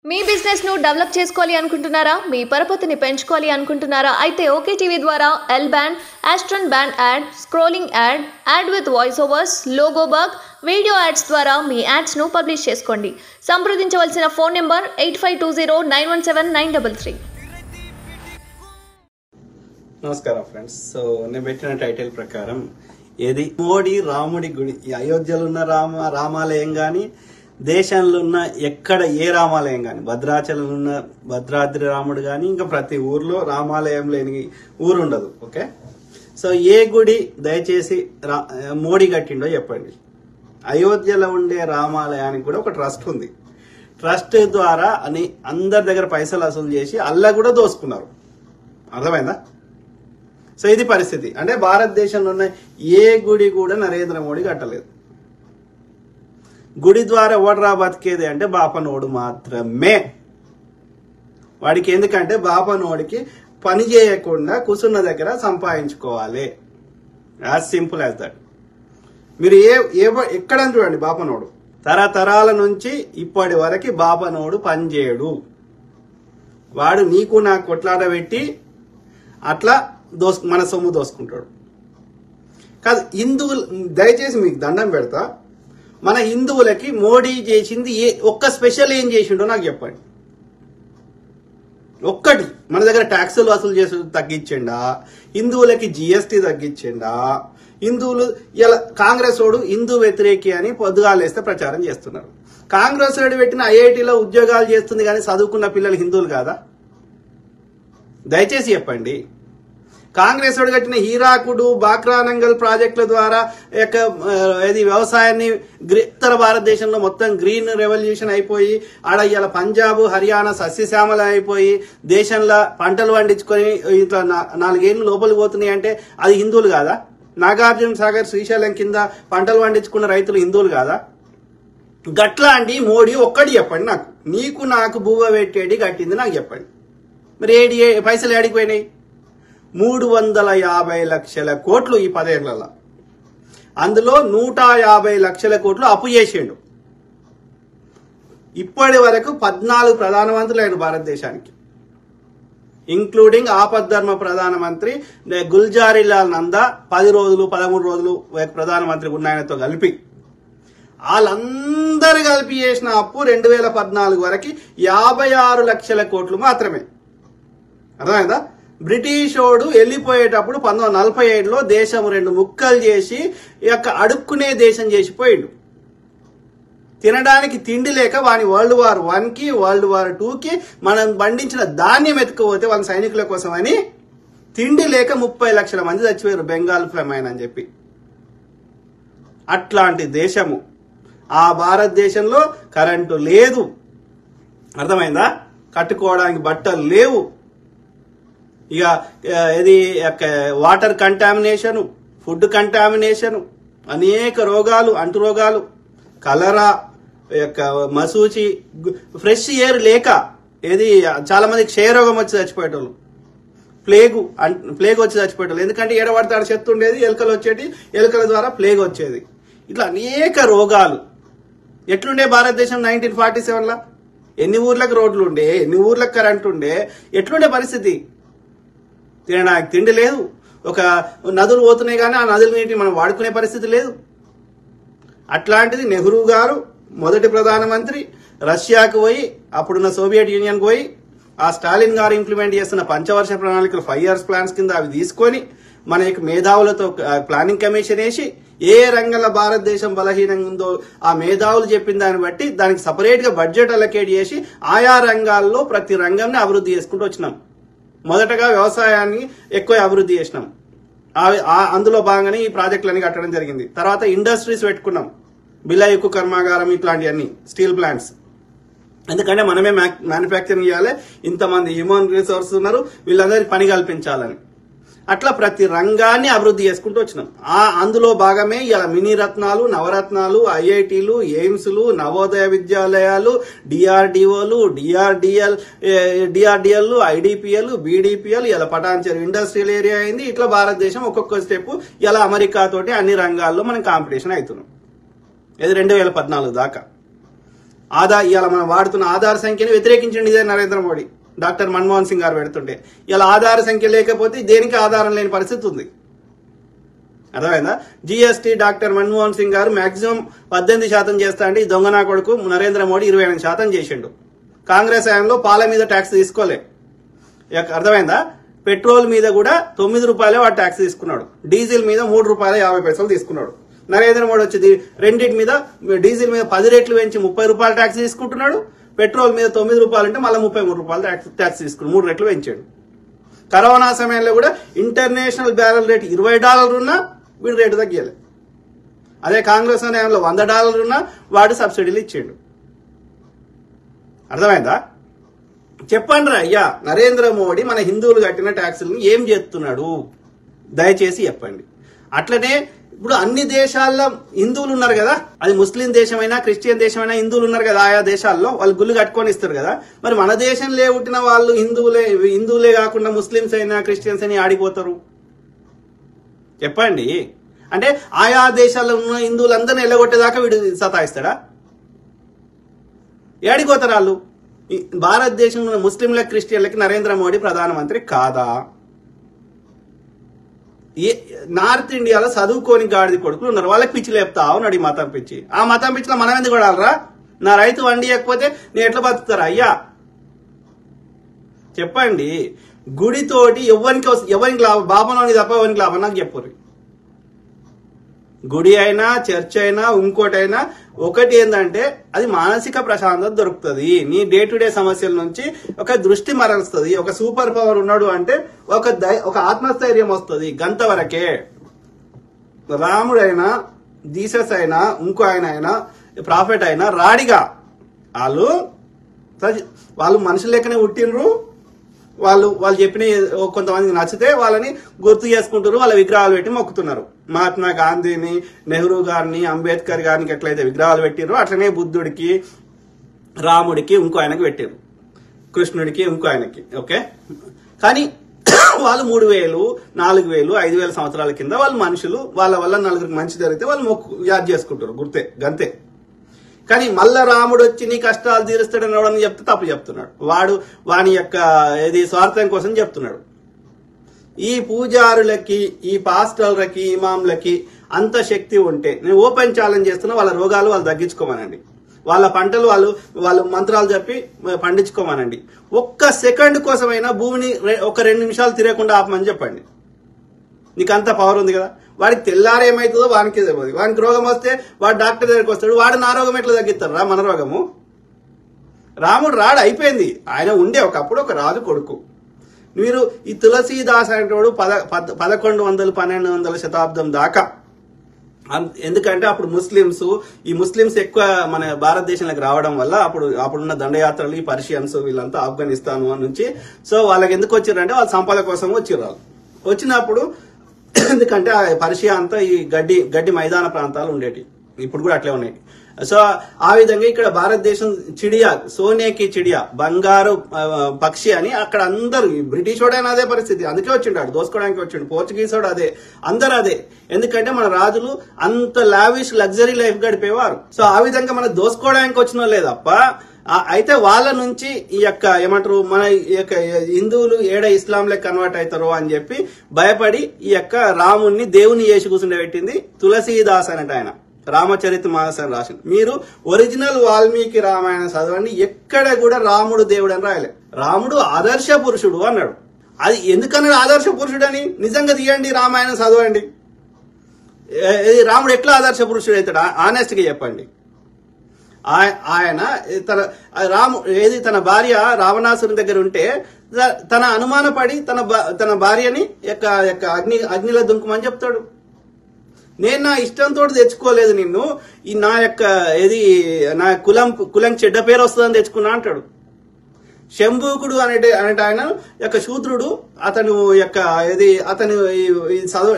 మీ business ను develop చేసుకోవాలి అనుకుంటున్నారా? మీ పరపతిని పెంచుకోవాలి అనుకుంటున్నారా? అయితే ఓకే టీవీ ద్వారా L band, astron band ad, scrolling ad, ad with voice overs, logo bug, video ads ద్వారా మీ యాడ్స్ ను పబ్లిష్ చేసుకోండి. సంప్రదించవలసిన ఫోన్ నెంబర్ 8520917933. నమస్కారం ఫ్రెండ్స్. సో నేను పెట్టిన టైటిల్ ప్రకారం ఏది మోడీ రాముడి గుడి, ఈ అయోధ్యలో ఉన్న రామాలయం గాని, దేశంలో ఉన్న ఎక్కడ ఏ రామాలయం గాని, భద్రాచలం ఉన్న భద్రాద్రి రాముడు గాని, ఇంకా ప్రతి ఊర్లో రామాలయం లేని ఊరు ఉండదు. ఓకే, సో ఏ గుడి దయచేసి మోడీ కట్టిండో చెప్పండి. అయోధ్యలో ఉండే రామాలయానికి కూడా ఒక ట్రస్ట్ ఉంది. ట్రస్ట్ ద్వారా అని అందరి దగ్గర పైసలు వసూలు చేసి అల్లా కూడా దోసుకున్నారు. అర్థమైందా? సో ఇది పరిస్థితి. అంటే భారతదేశంలో ఉన్న ఏ గుడి కూడా నరేంద్ర మోడీ కట్టలేదు. గుడి ద్వారా ఓడరా బతికేది అంటే బాపనోడు మాత్రమే. వాడికి ఎందుకంటే బాపనోడికి పని చేయకుండా కూర్చున్న దగ్గర సంపాదించుకోవాలి. As simple as that. మీరు ఎక్కడ చూడండి, బాపనోడు తరతరాల నుంచి ఇప్పటి వరకు బాపనోడు పని చేయడు. వాడు నీకు నాకు కొట్లాట పెట్టి అట్లా మన సొమ్ము దోసుకుంటాడు. కాదు, హిందువులు దయచేసి మీకు దండం పెడతా, మన హిందువులకి మోడీ చేసింది ఒక్క స్పెషల్ ఏం చేసిండో నాకు చెప్పండి. ఒక్కటి, మన దగ్గర ట్యాక్సులు వసూలు చేసి తగ్గించిండా? హిందువులకి జిఎస్టీ తగ్గించిండా? హిందువులు ఇలా కాంగ్రెస్ వాడు హిందూ వ్యతిరేకి అని పొద్దుగాలేస్తే ప్రచారం చేస్తున్నారు. కాంగ్రెస్ వాడు పెట్టిన ఐఐటీలో ఉద్యోగాలు చేస్తుంది కానీ చదువుకున్న పిల్లలు హిందువులు కాదా? దయచేసి చెప్పండి. కాంగ్రెస్ వాడు కట్టిన హీరాకుడు, బాక్రానంగల్ ప్రాజెక్టుల ద్వారా ఇది వ్యవసాయాన్ని ఉత్తర భారతదేశంలో మొత్తం గ్రీన్ రెవల్యూషన్ అయిపోయి ఆడ ఇలా పంజాబ్, హర్యానా సస్యశ్యామల అయిపోయి దేశంలో పంటలు పండించుకొని ఇట్లా 4 ఏళ్ళు లోపలికి పోతున్నాయి అంటే అది హిందువులు కాదా? నాగార్జున సాగర్, శ్రీశైలం కింద పంటలు పండించుకున్న రైతులు హిందువులు కాదా? గట్లా అండి మోడీ ఒక్కటి చెప్పండి నాకు. నీకు నాకు బువ్వ పెట్టేది కట్టింది నాకు చెప్పండి. మరి పైసలు ఏడిపోయినాయి? 350 లక్షల కోట్లు ఈ 10 ఏళ్లలో. అందులో 150 లక్షల కోట్లు అప్పు చేసిండు. ఇప్పటి వరకు 14 ప్రధానమంత్రులు అయిన భారతదేశానికి, ఇంక్లూడింగ్ ఆపద్ధర్మ ప్రధానమంత్రి గుల్జారీలాల్ నందా 10 రోజులు 13 రోజులు ప్రధానమంత్రి ఉన్నాయనతో కలిపి వాళ్ళందరూ కలిపి చేసిన అప్పు 2014 వరకు 56 లక్షల కోట్లు మాత్రమే. అర్థమైందా? బ్రిటిషోడు వెళ్ళిపోయేటప్పుడు 1947లో దేశం 2 ముక్కలు చేసి అడుక్కునే దేశం చేసిపోయిండు. తినడానికి తిండి లేక వాని వరల్డ్ వార్ 1కి వరల్డ్ వార్ 2కి మనం పండించిన ధాన్యం ఎత్తుకుపోతే వాళ్ళ సైనికుల కోసం అని తిండి లేక 30 లక్షల మంది చచ్చిపోయారు బెంగాల్ ఫ్లెమైన్ అని చెప్పి. అట్లాంటి దేశము. ఆ భారతదేశంలో కరెంటు లేదు. అర్థమైందా? కట్టుకోవడానికి బట్టలు లేవు. ఇక ఇది వాటర్ కంటామినేషను, ఫుడ్ కంటామినేషను, అనేక రోగాలు, అంటు రోగాలు, కలరా, మసూచి, ఫ్రెష్ ఎయిర్ లేక ఏది చాలా మందికి క్షయరోగం వచ్చి చచ్చిపోయేటోళ్ళు, ప్లేగ్ వచ్చి చచ్చిపోయేటోళ్ళు. ఎందుకంటే ఏడబడతాడు చెత్త ఉండేది, ఎలుకలు వచ్చేటి, ఎలుకల ద్వారా ప్లేగ్ వచ్చేది. ఇట్లా అనేక రోగాలు. ఎట్లుండే భారతదేశం 1947లా? ఎన్ని ఊర్లకు రోడ్లు ఉండే, ఎన్ని ఊర్లకు కరెంట్ ఉండే, ఎట్లుండే పరిస్థితి? తినడానికి తిండి లేదు. ఒక నదులు పోతున్నాయి కానీ ఆ నదుల నీటిని మనం వాడుకునే పరిస్థితి లేదు. అట్లాంటిది నెహ్రూ గారు మొదటి ప్రధానమంత్రి రష్యాకు పోయి, అప్పుడున్న సోవియట్ యూనియన్కి పోయి, ఆ స్టాలిన్ గారు ఇంప్లిమెంట్ చేస్తున్న పంచవర్ష ప్రణాళికలు 5 years ప్లాన్స్ కింద అవి తీసుకొని మన యొక్క మేధావులతో ప్లానింగ్ కమిషన్ వేసి ఏ రంగంలో భారతదేశం బలహీనంగా ఉందో ఆ మేధావులు చెప్పిన దాన్ని బట్టి దానికి సపరేట్ గా బడ్జెట్ అలొకేట్ చేసి ఆయా రంగాల్లో ప్రతి రంగాన్ని అభివృద్ధి చేసుకుంటూ వచ్చినాం. మొదటగా వ్యవసాయాన్ని ఎక్కువ అభివృద్ధి చేసినాం. అందులో భాగంగానే ఈ ప్రాజెక్టులన్నీ కట్టడం జరిగింది. తర్వాత ఇండస్ట్రీస్ పెట్టుకున్నాం, బిల్లా ఉక్కు కర్మాగారం, ఇట్లాంటివన్నీ, స్టీల్ ప్లాంట్స్. ఎందుకంటే మనమే మ్యానుఫ్యాక్చరింగ్ చేయాలి, ఇంతమంది హ్యూమన్ రిసోర్స్ ఉన్నారు, వీళ్ళందరికీ పని కల్పించాలని. అట్లా ప్రతి రంగాన్ని అభివృద్ధి చేసుకుంటూ వచ్చినాం. అందులో భాగమే ఇలా మినీ రత్నాలు, నవరత్నాలు, ఐఐటీలు, ఎయిమ్స్లు, నవోదయ విద్యాలయాలు, డిఆర్డిఓలు, డిఆర్డిఎల్, ఐడిపిఎల్, బీడిపిఎల్, ఇలా పటాన్చెరు ఇండస్ట్రియల్ ఏరియా అయింది. ఇట్లా భారతదేశం ఒక్కొక్క స్టెప్ ఇలా అమెరికా తోటి అన్ని రంగాల్లో మనం కాంపిటీషన్ అవుతున్నాం. ఇది 2014 దాకా. ఇవాళ మనం వాడుతున్న ఆధార్ సంఖ్యను వ్యతిరేకించండి ఇదే నరేంద్ర మోడీ. డాక్టర్ మన్మోహన్ సింగ్ గారు పెడుతుంటే ఇలా ఆధార్ సంఖ్య లేకపోతే దేనికి ఆధారం లేని పరిస్థితి ఉంది. అర్థమైందా? జిఎస్టీ డాక్టర్ మన్మోహన్ సింగ్ గారు మాక్సిమం 18% చేస్తా అంటే ఈ దొంగనా కొడుకు నరేంద్ర మోడీ 28% చేసిండు. కాంగ్రెస్ హయాంలో పాల మీద ట్యాక్స్ తీసుకోలే. అర్థమైందా? పెట్రోల్ మీద కూడా 9 రూపాయలే వాడు ట్యాక్స్ తీసుకున్నాడు. డీజిల్ మీద 3 రూపాయల 50 పైసలు తీసుకున్నాడు. నరేంద్ర మోడీ వచ్చి రెండింటి మీద డీజిల్ మీద 10 రెట్లు పెంచి 30 రూపాయల ట్యాక్స్ తీసుకుంటున్నాడు. పెట్రోల్ మీద 9 రూపాయలు అంటే మళ్ళీ 33 రూపాయల ట్యాక్స్ తీసుకున్నాడు. 3 రెట్లు పెంచాడు. కరోనా సమయంలో కూడా ఇంటర్నేషనల్ బ్యారెల్ రేట్ $20 ఉన్నా వీడు రేటు తగ్గాలి. అదే కాంగ్రెస్ హయాంలో $100 ఉన్నా వాడు సబ్సిడీలు ఇచ్చాడు. అర్థమైందా? చెప్పండి రా అయ్యా, నరేంద్ర మోడీ మన హిందువులు కట్టిన ట్యాక్సులను ఏం చేస్తున్నాడు దయచేసి చెప్పండి. అట్లనే ఇప్పుడు అన్ని దేశాల్లో హిందువులు ఉన్నారు కదా, అది ముస్లిం దేశమైనా క్రిస్టియన్ దేశమైనా హిందువులు ఉన్నారు కదా, ఆయా దేశాల్లో వాళ్ళు గుళ్ళు కట్టుకొని ఇస్తారు కదా. మరి మన దేశంలో పుట్టిన వాళ్ళు హిందువులే కాకుండా ముస్లింస్ అయినా క్రిస్టియన్స్ అయినా ఆడిపోతారు చెప్పండి. అంటే ఆయా దేశాల్లో ఉన్న హిందువులందరినీ ఎల్లగొట్టేదాకా వీడు సతాయిస్తాడా? ఏడిపోతారు వాళ్ళు. భారతదేశంలో ఉన్న ముస్లింలకు క్రిస్టియన్లకి నరేంద్ర మోడీ ప్రధానమంత్రి కాదా? నార్త్ ఇండియాలో చదువుకోని గాడిది కొడుకులు ఉన్నారు, వాళ్ళకి పిచ్చి లేపుతా ఉన్నాడు ఈ మతం పిచ్చి. ఆ మతం పిచ్చిలో మనం ఎందుకు కొడాలరా? నా రైతు వండియకపోతే నేను ఎట్లా బతుకుతారా అయ్యా చెప్పండి. గుడితోటి ఎవరికి లాభం? బాబాలోని తప్ప ఎవరికి లాభం నాకు చెప్పుర్రి. గుడి అయినా చర్చ్ అయినా ఇంకోటైనా ఒకటి ఏంటంటే అది మానసిక ప్రశాంతత దొరుకుతుంది. నీ డే టు డే సమస్యల నుంచి ఒక దృష్టి మరలుస్తుంది. ఒక సూపర్ పవర్ ఉన్నాడు అంటే ఒక ఆత్మస్థైర్యం వస్తుంది. గంత వరకే. రాముడైనా జీసస్ అయినా ఇంకో ఆయన అయినా ప్రాఫిట్ అయినా రాడిగా వాళ్ళు మనుషులు లెక్కనే పుట్టినరు. వాళ్ళు చెప్పిన కొంతమందికి నచ్చితే వాళ్ళని గుర్తు చేసుకుంటారు, వాళ్ళ విగ్రహాలు పెట్టి మొక్కుతున్నారు. మహాత్మా గాంధీని, నెహ్రూ గారిని, అంబేద్కర్ గారికి ఎట్లయితే విగ్రహాలు పెట్టిరో అట్లనే బుద్ధుడికి, రాముడికి ఇంకో ఆయనకి పెట్టారు, కృష్ణుడికి ఇంకో ఆయనకి. ఓకే, కానీ వాళ్ళు 3000, 4000, 5000 సంవత్సరాల కింద వాళ్ళు మనుషులు. వాళ్ళ వల్ల నలుగురికి మంచి జరిగితే వాళ్ళు మొక్కు యాద్ చేసుకుంటారు, గుర్తే గంతే. కానీ మళ్ళా రాముడు వచ్చి నీ కష్టాలు తీరుస్తాడని ఎవడని చెప్తే తప్పు చెప్తున్నాడు. వాని యొక్క ఇది స్వార్థం కోసం చెప్తున్నాడు. ఈ పూజారులకి, ఈ పాస్టర్లకి, ఇమాంలకి అంత శక్తి ఉంటే నేను ఓపెన్ ఛాలెంజ్ చేస్తున్నా, వాళ్ళ రోగాలు వాళ్ళు తగ్గించుకోమనండి. వాళ్ళ పంటలు వాళ్ళు మంత్రాలు చెప్పి పండించుకోమనండి. ఒక్క సెకండ్ కోసమైనా భూమిని ఒక 2 నిమిషాలు తిరగకుండా ఆపమని చెప్పండి. నీకు అంత పవర్ ఉంది కదా. వాడికి తెల్లారేమవుతుందో వానికి తెలియదు. వానికి రోగం వస్తే వాడు డాక్టర్ దగ్గరికి వస్తాడు. వాడు నా రోగం ఎట్లా తగ్గిస్తారా? మన రోగము. రాముడు రాడు, అయిపోయింది. ఆయన ఉండే ఒకప్పుడు ఒక రాజు కొడుకు. మీరు ఈ తులసీదాస్ అనేటోడు 1100, 1200 శతాబ్దం దాకా. ఎందుకంటే అప్పుడు ఈ ముస్లింస్ ఎక్కువ మన భారతదేశంలోకి రావడం వల్ల అప్పుడున్న దండయాత్రలు, ఈ పర్షియన్స్ వీళ్ళంతా ఆఫ్ఘనిస్తాన్ నుంచి. సో వాళ్ళకి ఎందుకు వచ్చిర్రంటే వాళ్ళ సంపద కోసం వచ్చిర్రు. వచ్చినప్పుడు ఎందుకంటే ఆ పర్షియా అంతా ఈ గడ్డి మైదాన ప్రాంతాలు ఉండేటి, ఇప్పుడు కూడా అట్లే ఉన్నాయి. సో ఆ విధంగా ఇక్కడ భారతదేశం చిడియా, సోనేకి చిడియా, బంగారు పక్షి అని అక్కడ అందరూ, బ్రిటిష్ వాడైనా అదే పరిస్థితి. అందుకే వచ్చిండాడు, దోసుకోవడానికి వచ్చిండు. పోర్చుగీస్ వాడు అదే, అందరూ అదే. ఎందుకంటే మన రాజులు అంత లావిష్ లగ్జరీ లైఫ్ గడిపేవారు. సో ఆ విధంగా మన దోసుకోవడానికి వచ్చిన లేదు తప్ప. అయితే వాళ్ళ నుంచి ఈ యొక్క ఏమంటారు, మన ఈ యొక్క హిందువులు ఏడ ఇస్లాంలోకి కన్వర్ట్ అవుతారో అని చెప్పి భయపడి ఈ యొక్క రాముణ్ణి దేవుని చేసి కూర్చుండబెట్టింది తులసీదాస్ అనేట ఆయన. రామచరిత మానస్ అని రాసింది. మీరు ఒరిజినల్ వాల్మీకి రామాయణం చదవండి, ఎక్కడ కూడా రాముడు దేవుడు అని రాయలే. రాముడు ఆదర్శ పురుషుడు అన్నాడు. అది ఎందుకన్నాడు ఆదర్శ పురుషుడు అని? నిజంగా తీయండి, రామాయణం చదవండి. రాముడు ఎట్లా ఆదర్శ పురుషుడు అవుతాడు? ఆనెస్ట్ గా చెప్పండి. ఆయన తన భార్య రావణాసురుని దగ్గర ఉంటే తన అనుమానపడి తన భార్యని అగ్నిలో దుంకుమని చెప్తాడు. నేను నా ఇష్టంతో తెచ్చుకోలేదు నిన్ను, నా యొక్క నా కులం చెడ్డ పేరు వస్తుందని తెచ్చుకున్నా అంటాడు. శంభూకుడు అనేట ఆయన యొక్క శూద్రుడు. అతను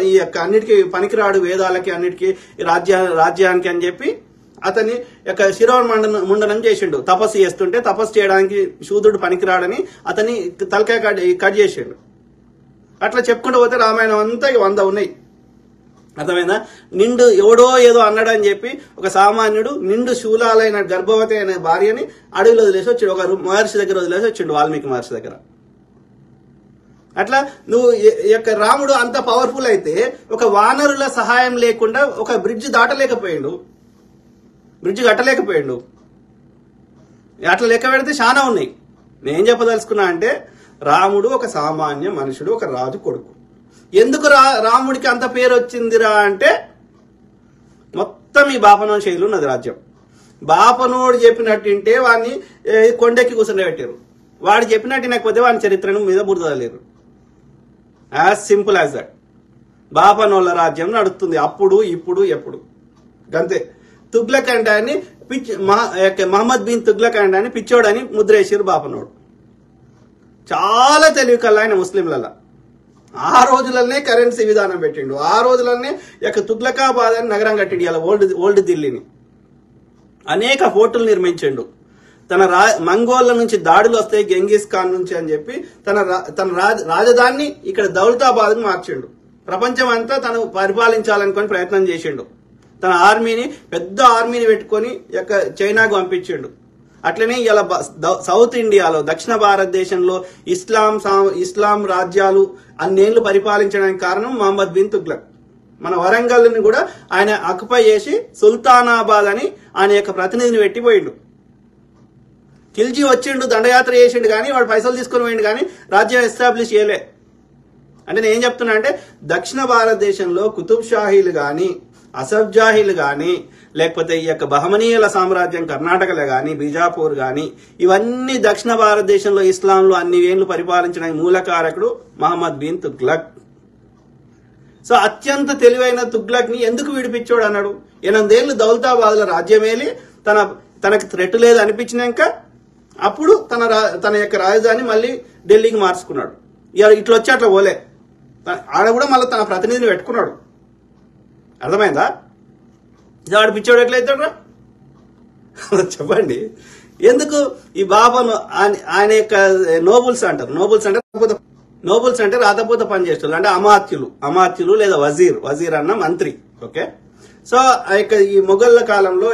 ఈ యొక్క అన్నిటికీ పనికిరాడు, వేదాలకి అన్నిటికీ రాజ్యానికి అని చెప్పి అతని యొక్క శిరోముండనం చేసిండు. తపస్సు చేస్తుంటే తపస్సు చేయడానికి శూద్రుడు పనికిరాడని అతని తలకాయ కట్ చేసిండు. అట్లా చెప్పుకుంటూ పోతే రామాయణం అంతా 100 ఉన్నాయి. అర్థమైందా? నిండు ఎవడో ఏదో అన్నాడని చెప్పి ఒక సామాన్యుడు నిండు శూలాలైన గర్భవతి అయిన భార్యని అడవిలో వదిలేసి వచ్చాడు, ఒక మహర్షి దగ్గర వదిలేసి వచ్చిండు, వాల్మీకి మహర్షి దగ్గర. అట్లా నువ్వు యొక్క రాముడు అంత పవర్ఫుల్ అయితే ఒక వానరుల సహాయం లేకుండా ఒక బ్రిడ్జ్ దాటలేకపోయిండు, బ్రిడ్జ్ కట్టలేకపోయిండు. అట్లా లెక్క పెడితే చాలా ఉన్నాయి. నేను చెప్పదలుచుకున్నా అంటే రాముడు ఒక సామాన్య మనుషుడు, ఒక రాజు కొడుకు. ఎందుకు రాముడికి అంత పేరు వచ్చిందిరా అంటే మొత్తం ఈ బాపనోడు శైలి ఉన్నది రాజ్యం. బాపనోడు చెప్పినట్టుంటే వాడిని కొండెక్కి కూర్చుండబెట్టారు, వాడు చెప్పినట్టు వినకపోతే వాని చరిత్రను మీద బురదలేరు. As simple as that. బాపనోళ్ళ రాజ్యం నడుస్తుంది అప్పుడు ఇప్పుడు ఎప్పుడు గంతే. తుగ్లక్ అంటే అని మహమ్మద్ బిన్ తుగ్లక్ అంటే అని పిచ్చోడని ముద్రేసిరు బాపనోడు. చాలా తెలివి కల్లా ఆయన ముస్లింలలో. ఆ రోజులనే కరెన్సీ విధానం పెట్టిండు, ఆ రోజులనే తుగ్లకాబాద్ అని నగరం కట్టిండు, ఇలా ఓల్డ్ ఢిల్లీని. అనేక ఫోర్టులు నిర్మించిండు. తన మంగోళ్ళ నుంచి దాడులు వస్తాయి గెంగిస్ ఖాన్ నుంచి అని చెప్పి తన రాజధానిని ఇక్కడ దౌలతాబాద్ మార్చిండు. ప్రపంచం అంతా తను పరిపాలించాలనుకొని ప్రయత్నం చేసిండు. తన ఆర్మీని పెద్ద ఆర్మీని పెట్టుకొని చైనాకు పంపించిండు. అట్లనే ఇలా సౌత్ ఇండియాలో దక్షిణ భారతదేశంలో ఇస్లాం రాజ్యాలు అన్నేళ్లు పరిపాలించడానికి కారణం మహమ్మద్ బిన్ తుగ్లక్. మన వరంగల్ని కూడా ఆయన ఆక్యుపై చేసి సుల్తానాబాద్ అని ఆయన యొక్క ప్రతినిధిని పెట్టిపోయిండు. ఖిల్జీ వచ్చిండు, దండయాత్ర చేసిండు, కానీ వాడు పైసలు తీసుకుని పోయిండు, కానీ రాజ్యం ఎస్టాబ్లిష్ చేయలే. అంటే నేను ఏం చెప్తున్నా అంటే దక్షిణ భారతదేశంలో కుతుబ్ షాహీలు కానీ అసఫ్ జాహీలు కానీ లేకపోతే ఈ యొక్క బహమనీయుల సామ్రాజ్యం కర్ణాటకలో కానీ బీజాపూర్ కానీ ఇవన్నీ దక్షిణ భారతదేశంలో ఇస్లాంలో అన్ని ఏళ్లు పరిపాలించడానికి మూలకారకుడు మహమ్మద్ బిన్ తుగ్లక్. సో అత్యంత తెలివైన తుగ్లక్ ని ఎందుకు విడిపించాడు అన్నాడు. 8 ఏళ్లు దౌలతాబాద్ లో రాజ్యమేలి తనకు థ్రెట్ లేదు అనిపించినాక అప్పుడు తన యొక్క రాజధాని మళ్ళీ ఢిల్లీకి మార్చుకున్నాడు. ఇట్లా వచ్చి అట్లా పోలే, ఆడ కూడా మళ్ళీ తన ప్రతినిధిని పెట్టుకున్నాడు. అర్థమైందా? ఇది ఆడ పిచ్చోడు ఎట్లయితాడు చెప్పండి. ఎందుకు ఈ బాబాను ఆయన యొక్క నోబుల్స్ అంటారు. నోబుల్స్ అంటే రాతపూత పనిచేస్తారు, అంటే అమాత్యులు లేదా వజీర్ అన్న మంత్రి. ఓకే. సో ఈ మొఘళ్ళ కాలంలో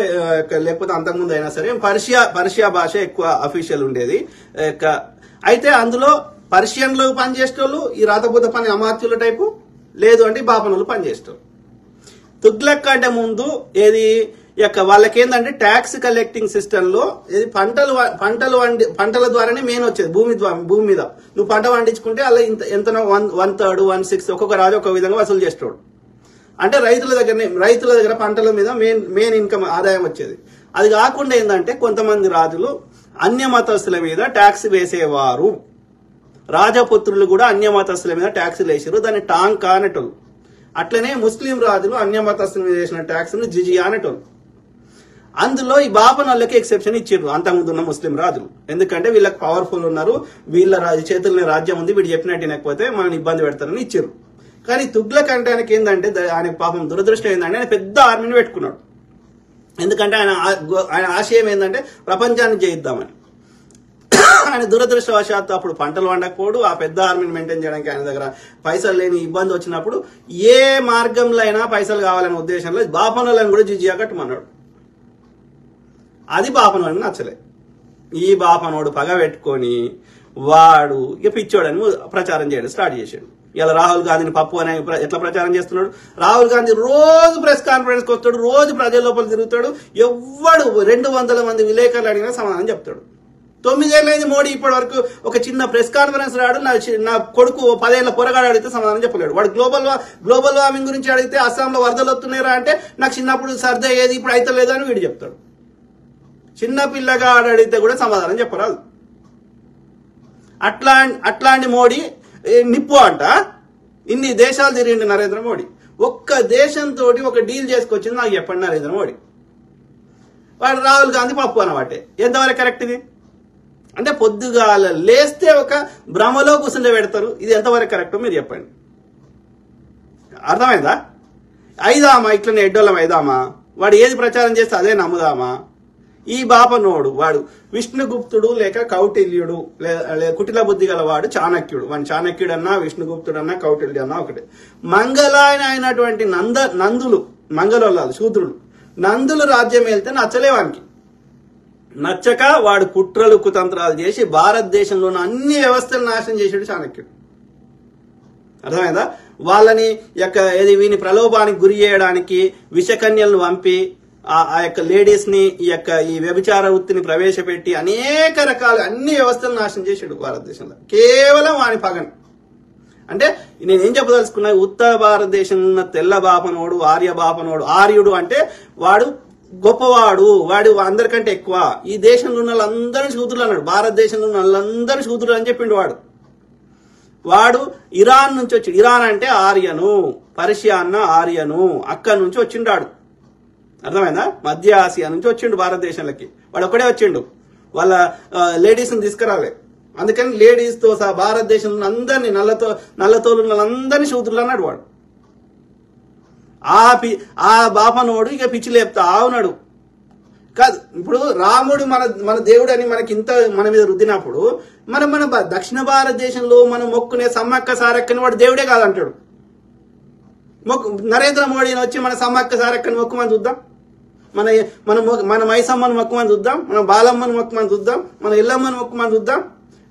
లేకపోతే అంతకుముందు అయినా సరే పర్షియా భాష ఎక్కువ అఫీషియల్ ఉండేది. అయితే అందులో పర్షియన్లు పనిచేసేటోళ్ళు, ఈ రాతపూత పని అమాత్యుల టైపు, లేదు అంటే బాపనులు పనిచేసేటోళ్ళు. తుగ్లక్ అంటే ముందు ఏది వాళ్ళకి ఏంటంటే ట్యాక్స్ కలెక్టింగ్ సిస్టమ్ లో ఇది పంటల ద్వారానే మెయిన్ వచ్చేది. భూమి మీద నువ్వు పంట పండించుకుంటే అలా ఎంతనో 1/3, 1/6 ఒక్కొక్క రాజు ఒక్కొక్క విధంగా వసూలు చేస్తాడు. అంటే రైతుల దగ్గర పంటల మీద మెయిన్ ఇన్కమ్ ఆదాయం వచ్చేది. అది కాకుండా ఏంటంటే కొంతమంది రాజులు అన్య మతస్థుల మీద ట్యాక్స్ వేసేవారు. రాజపుత్రులు కూడా అన్య మతస్థుల మీద ట్యాక్స్ వేసారు, దాన్ని టాంకా అనేటోళ్ళు. అట్లనే ముస్లిం రాజులు అన్య మతస్థుల మీద వేసిన ట్యాక్స్ ను జిజియా అనేటోళ్ళు. అందులో ఈ బాపనోళ్ళకి ఎక్సెప్షన్ ఇచ్చారు అంతకుముందు ఉన్న ముస్లిం రాజులు. ఎందుకంటే వీళ్ళకి పవర్ఫుల్ ఉన్నారు, వీళ్ళ చేతుల్లోనే రాజ్యం ఉంది, వీడు చెప్పినట్టు వినకపోతే మనల్ని ఇబ్బంది పెడతారని ఇచ్చారు. కానీ తుగ్లక్ అంటే ఆయనకి ఏంటంటే ఆయన పాపం దురదృష్టం ఏంటంటే ఆయన పెద్ద ఆర్మీని పెట్టుకున్నాడు. ఎందుకంటే ఆయన ఆశయం ఏంటంటే ప్రపంచాన్ని జయిద్దామని. ఆయన దురదృష్టవశాత్తు అప్పుడు పంటలు వండకపోడు, ఆ పెద్ద ఆర్మీని మెయింటైన్ చేయడానికి ఆయన దగ్గర పైసలు లేని ఇబ్బంది వచ్చినప్పుడు ఏ మార్గంలో అయినా పైసలు కావాలనే ఉద్దేశంలో బాపనోళ్ళని కూడా జిజియా కట్టమన్నాడు. అది బాపనోళ్ళని నచ్చలే. ఈ బాపనోడు పగ పెట్టుకొని వాడు పిచ్చోడని ప్రచారం చేయడం స్టార్ట్ చేశాడు. ఇలా రాహుల్ గాంధీని పప్పు అని ఎట్లా ప్రచారం చేస్తున్నాడు. రాహుల్ గాంధీ రోజు ప్రెస్ కాన్ఫరెన్స్ కి వస్తాడు, రోజు ప్రజల లోపల తిరుగుతాడు. ఎవ్వడు 200 మంది విలేకరులు అడిగినా సమాధానం చెప్తాడు. 9 ఏళ్ళైంది మోడీ ఇప్పటి వరకు ఒక చిన్న ప్రెస్ కాన్ఫరెన్స్ రాడు. నా కొడుకు 10 ఏళ్ల పొరగాడు అడిగితే సమాధానం చెప్పలేడు. వాడు గ్లోబల్ వార్మింగ్ గురించి అడిగితే అస్సాంలో వరదలు వస్తున్నారా అంటే నాకు చిన్నప్పుడు సర్ది అయ్యేది, ఇప్పుడు అయితే లేదు అని వీడు చెప్తాడు. చిన్న పిల్లగా అడిగితే కూడా సమాధానం చెప్పరాదు. అట్లాంటి మోడీ నిప్పు అంట. ఇన్ని దేశాలు తిరిగిండు నరేంద్ర మోడీ. ఒక్క దేశంతో ఒక డీల్ చేసుకొచ్చింది నాకు చెప్పండి నరేంద్ర మోడీ. వాడు రాహుల్ గాంధీ పప్పు అన్నవాటే. ఎంతవరకు కరెక్ట్ ఇది? అంటే పొద్దుగాల లేస్తే ఒక భ్రమలో కూర్చుండే పెడతారు. ఇది ఎంతవరకు కరెక్టో మీరు చెప్పండి. అర్థమైందా? అయిదామా ఇట్లనే ఎడ్డోళ్ళం అయిదామా? వాడు ఏది ప్రచారం చేస్తే అదే నమ్ముదామా? ఈ బాపనోడు వాడు విష్ణుగుప్తుడు లేక కౌటిల్యుడు కుటిల బుద్ధి గలవాడు చాణక్యుడు. వాడు చాణక్యుడు అన్నా విష్ణుగుప్తుడు అన్నా కౌటిల్యుడు అన్నా ఒకటే. మంగళాయన అయినటువంటి నందులు మంగళోళ్ళాలు శూద్రులు నందులు రాజ్యం వెళ్తే నచ్చలేవానికి. నచ్చక వాడు కుట్రలు కుతంత్రాలు చేసి భారతదేశంలోని అన్ని వ్యవస్థలు నాశనం చేసాడు చాణక్యుడు. అర్థమైందా? వాళ్ళని వీని ప్రలోభానికి గురి చేయడానికి విషకన్యలను పంపి ఆ యొక్క లేడీస్ ని ఈ వ్యభిచార వృత్తిని ప్రవేశపెట్టి అనేక రకాల అన్ని వ్యవస్థలు నాశనం చేశాడు భారతదేశంలో. కేవలం వాని పగన్. అంటే నేనేం చెప్పదలుచుకున్నా, ఉత్తర భారతదేశంలో ఉన్న తెల్ల బాపనోడు ఆర్య బాపనోడు. ఆర్యుడు అంటే వాడు గొప్పవాడు, వాడు అందరికంటే ఎక్కువ. ఈ దేశంలో ఉన్న వాళ్ళందరూ శూద్రులు అన్నాడు. భారతదేశంలో ఉన్న వాళ్ళందరూ శూద్రులు అని చెప్పిండు వాడు ఇరాన్ నుంచి వచ్చి, ఇరాన్ అంటే ఆర్యను, పర్షియా అన్న ఆర్యను, అక్కడి నుంచి వచ్చిండాడు. అర్థమైందా? మధ్య ఆసియా నుంచి వచ్చిండు భారతదేశంలోకి. వాడు ఒక్కడే వచ్చిండు, వాళ్ళ లేడీస్ ని తీసుకురాలే. అందుకని లేడీస్ తో సహా భారతదేశంలో అందరినీ నల్లతోలు అందరినీ శూద్రులు అన్నాడు వాడు. ఆ బాపనోడు ఇక పిచ్చి లేపుతా ఉన్నాడు. కాదు, ఇప్పుడు రాముడు మన దేవుడు అని మనకి ఇంత మన మీద రుద్దినప్పుడు మన దక్షిణ భారతదేశంలో మనం మొక్కునే సమ్మక్క సారక్కని వాడు దేవుడే కాదంటాడు. నరేంద్ర మోడీని వచ్చి మన సమ్మక్క సారక్కని మొక్కుమని చూద్దాం, మన మైసమ్మను మొక్కుమని చూద్దాం, మన బాలమ్మను మొక్కుమని చూద్దాం, మన ఇల్లమ్మను మొక్కుమని చూద్దాం.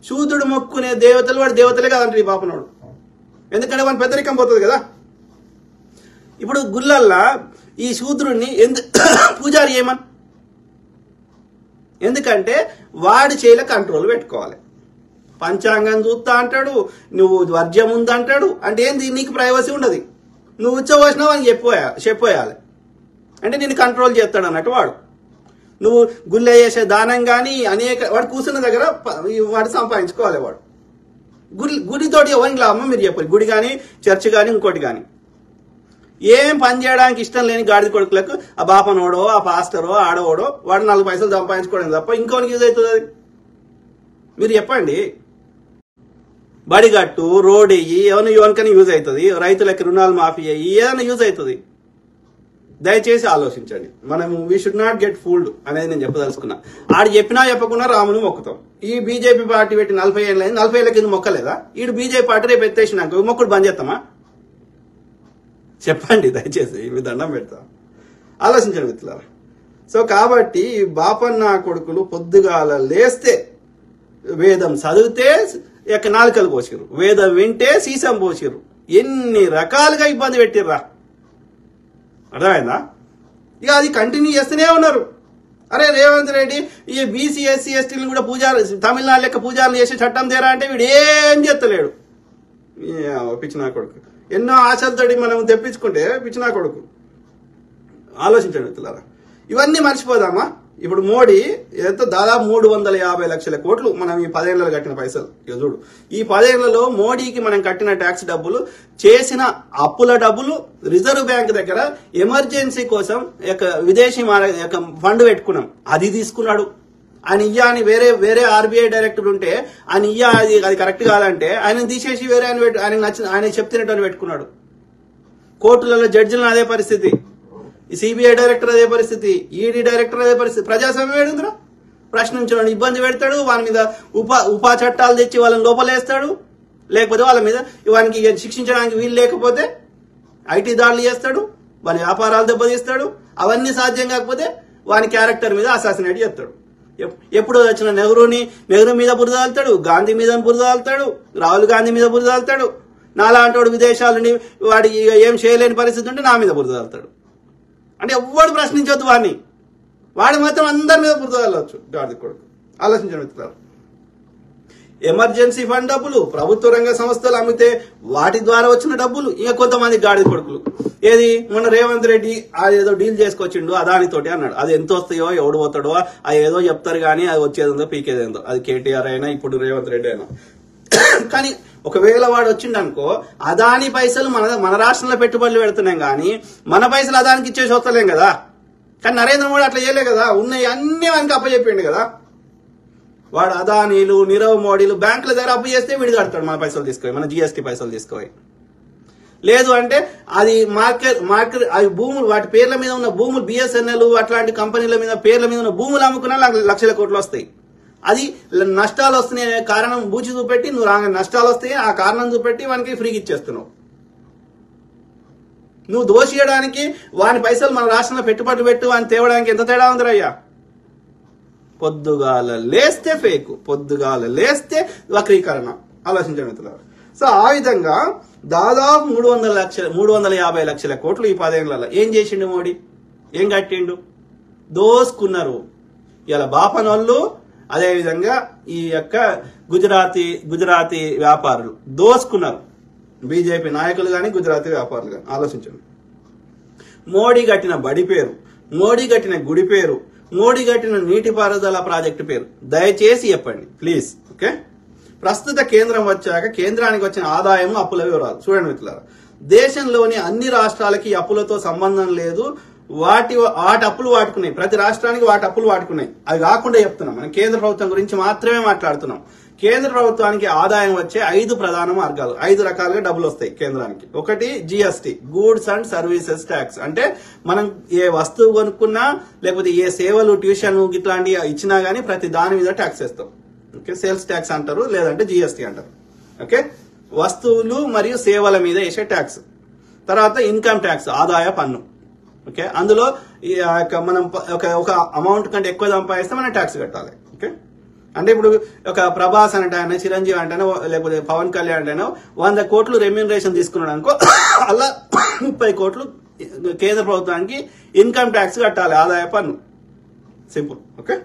శూద్రుడు మొక్కునే దేవతలు వాడు దేవతలే కాదంటాడు ఈ బాపనోడు. ఎందుకంటే మన పెద్దరికం పోతుంది కదా. ఇప్పుడు గుళ్ళల్లా ఈ శూద్రుడిని పూజారి ఏమని, ఎందుకంటే వాడి చేయిల కంట్రోల్ పెట్టుకోవాలి. పంచాంగం చూస్తా అంటాడు, నువ్వు వర్జ్యం ఉందంటాడు. అంటే ఏంది, నీకు ప్రైవసీ ఉండదు. నువ్వు ఉచ్చబోసినావు అని చెప్పేయాలి. అంటే నేను కంట్రోల్ చేస్తాడు అన్నట్టు వాడు. నువ్వు గుళ్ళ చేసే దానం కానీ వాడు కూర్చున్న దగ్గర వాడు సంపాదించుకోవాలి. వాడు గుడితోటి ఎవరికి లాభమో మీరు చెప్పాలి. గుడి కానీ చర్చ్ కానీ ఇంకోటి కానీ ఏం పని చేయడానికి ఇష్టం లేని గాడిద కొడుకులకు ఆ బాపనోడో ఆ పాస్టరో ఆడోడో వాడు 4 పైసలు సంపాదించుకోవడం తప్ప ఇంకోనికి యూజ్ అవుతుంది అది? మీరు చెప్పండి. బడిగట్టు, రోడ్ అయ్యి ఎవరికైనా యూజ్ అవుతుంది, రైతులకి రుణాలు మాఫీ అయ్యి ఏదైనా యూజ్ అవుతుంది. దయచేసి ఆలోచించండి. We should not get fooled అనేది నేను చెప్పదలుచుకున్నా. ఆడు చెప్పినా చెప్పకుండా రాముని మొక్కుతాం. ఈ బీజేపీ పార్టీ పెట్టి 40 ఏళ్ళు అయింది, 40 ఏళ్ళ కింద మొక్కలేదా? ఈడు బీజేపీ పార్టీ రేపు ఎత్తేసినాక మొక్కుడు బంద్ చేస్తామా? చెప్పండి దయచేసి, మీ దండం పెడతా. ఆలోచించండి మిత్రులారా. సో కాబట్టి బాపన్న కొడుకులు పొద్దుగాల లేస్తే వేదం చదివితే నాలుకలు పోసిర్రు, వేదం వింటే సీసం పోసిర్రు. ఎన్ని రకాలుగా ఇబ్బంది పెట్టిర్రా, అర్థమైందా? ఇక అది కంటిన్యూ చేస్తూనే ఉన్నారు. అరే రేవంత్ రెడ్డి ఈ బీసీ ఎస్సీ ఎస్టీలను కూడా తమిళనాడు లెక్క పూజారులు చేసే చట్టం తేరా అంటే వీడు ఏం చేస్తలేడు. పిచ్చినా కొడుకు. ఎన్నో ఆశలతోటి మనం తెప్పించుకుంటే పిచ్చినా కొడుకు. ఆలోచించండి మిత్రులారా. ఇవన్నీ మర్చిపోదామా? ఇప్పుడు మోడీ ఎంతో దాదాపు 350 లక్షల కోట్లు మనం ఈ 10 ఏళ్లలో కట్టిన పైసలు. ఇక చూడు, ఈ 10 ఏళ్లలో మోడీకి మనం కట్టిన ట్యాక్స్ డబ్బులు, చేసిన అప్పుల డబ్బులు, రిజర్వ్ బ్యాంక్ దగ్గర ఎమర్జెన్సీ కోసం విదేశీ ఫండ్ పెట్టుకున్నాం, అది తీసుకున్నాడు. ఆయన ఇయ్యా అని వేరే ఆర్బీఐ డైరెక్టర్ ఉంటే ఆయన ఇయ్యా అది కరెక్ట్ కాదంటే ఆయన తీసేసి వేరే ఆయన చెప్తున్నట్టు పెట్టుకున్నాడు. కోర్టులలో జడ్జిలను అదే పరిస్థితి, సిబిఐ డైరెక్టర్ అదే పరిస్థితి, ఈడీ డైరెక్టర్ అదే పరిస్థితి. ప్రజాస్వామ్యం ఏడుందిరా? ప్రశ్నించడానికి ఇబ్బంది పెడతాడు, వాళ్ళ మీద ఉపా చట్టాలు తెచ్చి వాళ్ళని లోపలేస్తాడు, లేకపోతే వాళ్ళ మీద వానికి శిక్షించడానికి వీలు లేకపోతే ఐటీ దాడులు చేస్తాడు, వాని వ్యాపారాలు దెబ్బతీస్తాడు. అవన్నీ సాధ్యం కాకపోతే వాని క్యారెక్టర్ మీద అసాసినేట్ చేస్తాడు. ఎప్పుడో వచ్చిన నెహ్రూ మీద బురద వెళ్తాడు, గాంధీ మీద బురద వెళ్తాడు, రాహుల్ గాంధీ మీద బురద వెళ్తాడు. నాలాంటి వాడు విదేశాలని వాడికి ఏం చేయలేని పరిస్థితి ఉంటే నా మీద బురద వెళ్తాడు. అంటే ఎవ్వడు ప్రశ్నించొద్దు వాడు మాత్రం అందరి మీద బురద వెళ్ళవచ్చు. గాడిద కొడుకు. ఆలోచించండి మిత్రులారా. ఎమర్జెన్సీ ఫండ్ డబ్బులు, ప్రభుత్వ రంగ సంస్థలు అమ్మితే వాటి ద్వారా వచ్చిన డబ్బులు, ఇంకా కొంతమంది గాడిద కొడుకులు. ఏది మొన్న రేవంత్ రెడ్డి ఏదో డీల్ చేసుకొచ్చిండు అదానితోటి అన్నాడు. అది ఎంత వస్తాయో ఎవడు పోతాడో అది ఏదో చెప్తారు కానీ అది వచ్చేదేందో పీకేదేందో. అది కేటీఆర్ అయినా ఇప్పుడు రేవంత్ రెడ్డి అయినా. కానీ ఒకవేళ వాడు వచ్చిండు అనుకో, అదాని పైసలు మన రాష్ట్రంలో పెట్టుబడులు పెడుతున్నాం కానీ మన పైసలు అదానికి ఇచ్చేసి వస్తలేం కదా. కానీ నరేంద్ర మోడీ అట్లా చేయలే కదా. ఉన్నాయి అన్ని వానికి అప్పచెప్పిండు కదా. వాడు అదానీలు, నీరవ్ మోడీలు బ్యాంకుల దగ్గర అప్పు చేస్తే వీడు కడతాడు మన పైసలు తీసుకుపోయి, మన జిఎస్టీ పైసలు తీసుకుపోయి. లేదు అంటే అది మార్కెట్ అవి భూములు వాటి పేర్ల మీద ఉన్న భూములు బిఎస్ఎన్ఎల్ అట్లాంటి కంపెనీల మీద పేర్ల మీద ఉన్న భూములు అమ్ముకున్నా లక్షల కోట్లు వస్తాయి. అది నష్టాలు వస్తున్నాయి కారణం బూచి చూపెట్టి నువ్వు నష్టాలు వస్తాయి ఆ కారణం చూపెట్టి వానికి ఫ్రీకి ఇచ్చేస్తున్నావు. నువ్వు దోషియడానికి వాని పైసలు మన రాష్ట్రంలో పెట్టుబడులు పెట్టు అని తేవడానికి ఎంత తేడా ఉందిరయ్యా. పొద్దుగాల లేస్తే ఫేక్, పొద్దుగాల లేస్తే వక్రీకరణ. ఆలోచించండి. సో ఆ విధంగా దాదాపు 350 లక్షల కోట్లు ఈ 10 ఏళ్లలో ఏం చేసిండు మోడీ? ఏం కట్టిండు? దోసుకున్నారు. ఇలా బాపనోళ్ళు అదేవిధంగా ఈ యొక్క గుజరాతీ వ్యాపారులు దోసుకున్నారు. బీజేపీ నాయకులు కానీ గుజరాతీ వ్యాపారులు కానీ. ఆలోచించండి. మోడీ కట్టిన బడి పేరు, మోడీ కట్టిన గుడి పేరు, మోడీ కట్టిన నీటిపారుదల ప్రాజెక్టు పేరు దయచేసి చెప్పండి ప్లీజ్. ఓకే, ప్రస్తుత కేంద్రం వచ్చాక కేంద్రానికి వచ్చిన ఆదాయం అప్పుల వివరాలు చూడండి మిత్రులారా. దేశంలోని అన్ని రాష్ట్రాలకి అప్పులతో సంబంధం లేదు. వాటి అప్పులు వాడుకున్నాయి. ప్రతి రాష్ట్రానికి వాటి అప్పులు వాడుకున్నాయి. అవి కాకుండా చెప్తున్నాం. మనం కేంద్ర ప్రభుత్వం గురించి మాత్రమే మాట్లాడుతున్నాం. కేంద్ర ప్రభుత్వానికి ఆదాయం వచ్చే 5 ప్రధాన మార్గాలు, 5 రకాలుగా డబ్బులు వస్తాయి కేంద్రానికి. ఒకటి GST, goods and services tax. అంటే మనం ఏ వస్తువు కొనుక్కున్నా లేకపోతే ఏ సేవలు ట్యూషన్ ఇట్లాంటివి ఇచ్చినా గానీ ప్రతి దాని మీద ట్యాక్స్ వేస్తాం. ఓకే, సేల్స్ ట్యాక్స్ అంటారు, లేదంటే జిఎస్టి అంటారు. ఓకే, వస్తువులు మరియు సేవల మీద వేసే ట్యాక్స్. తర్వాత ఇన్కమ్ ట్యాక్స్, ఆదాయ పన్ను. ఓకే, అందులో మనం ఒక అమౌంట్ కంటే ఎక్కువ సంపాదిస్తే మనం ట్యాక్స్ కట్టాలి. ఓకే, అంటే ఇప్పుడు ఒక ప్రభాస్ అంటేనో చిరంజీవి అంటేనో లేకపోతే పవన్ కళ్యాణ్ అంటేనో 100 కోట్లు రెమ్యూనరేషన్ తీసుకున్నాడు అనుకో, అలా 30 కోట్లు కేంద్ర ప్రభుత్వానికి ఇన్కమ్ ట్యాక్స్ కట్టాలి, ఆదాయ పన్ను. సింపుల్. ఓకే,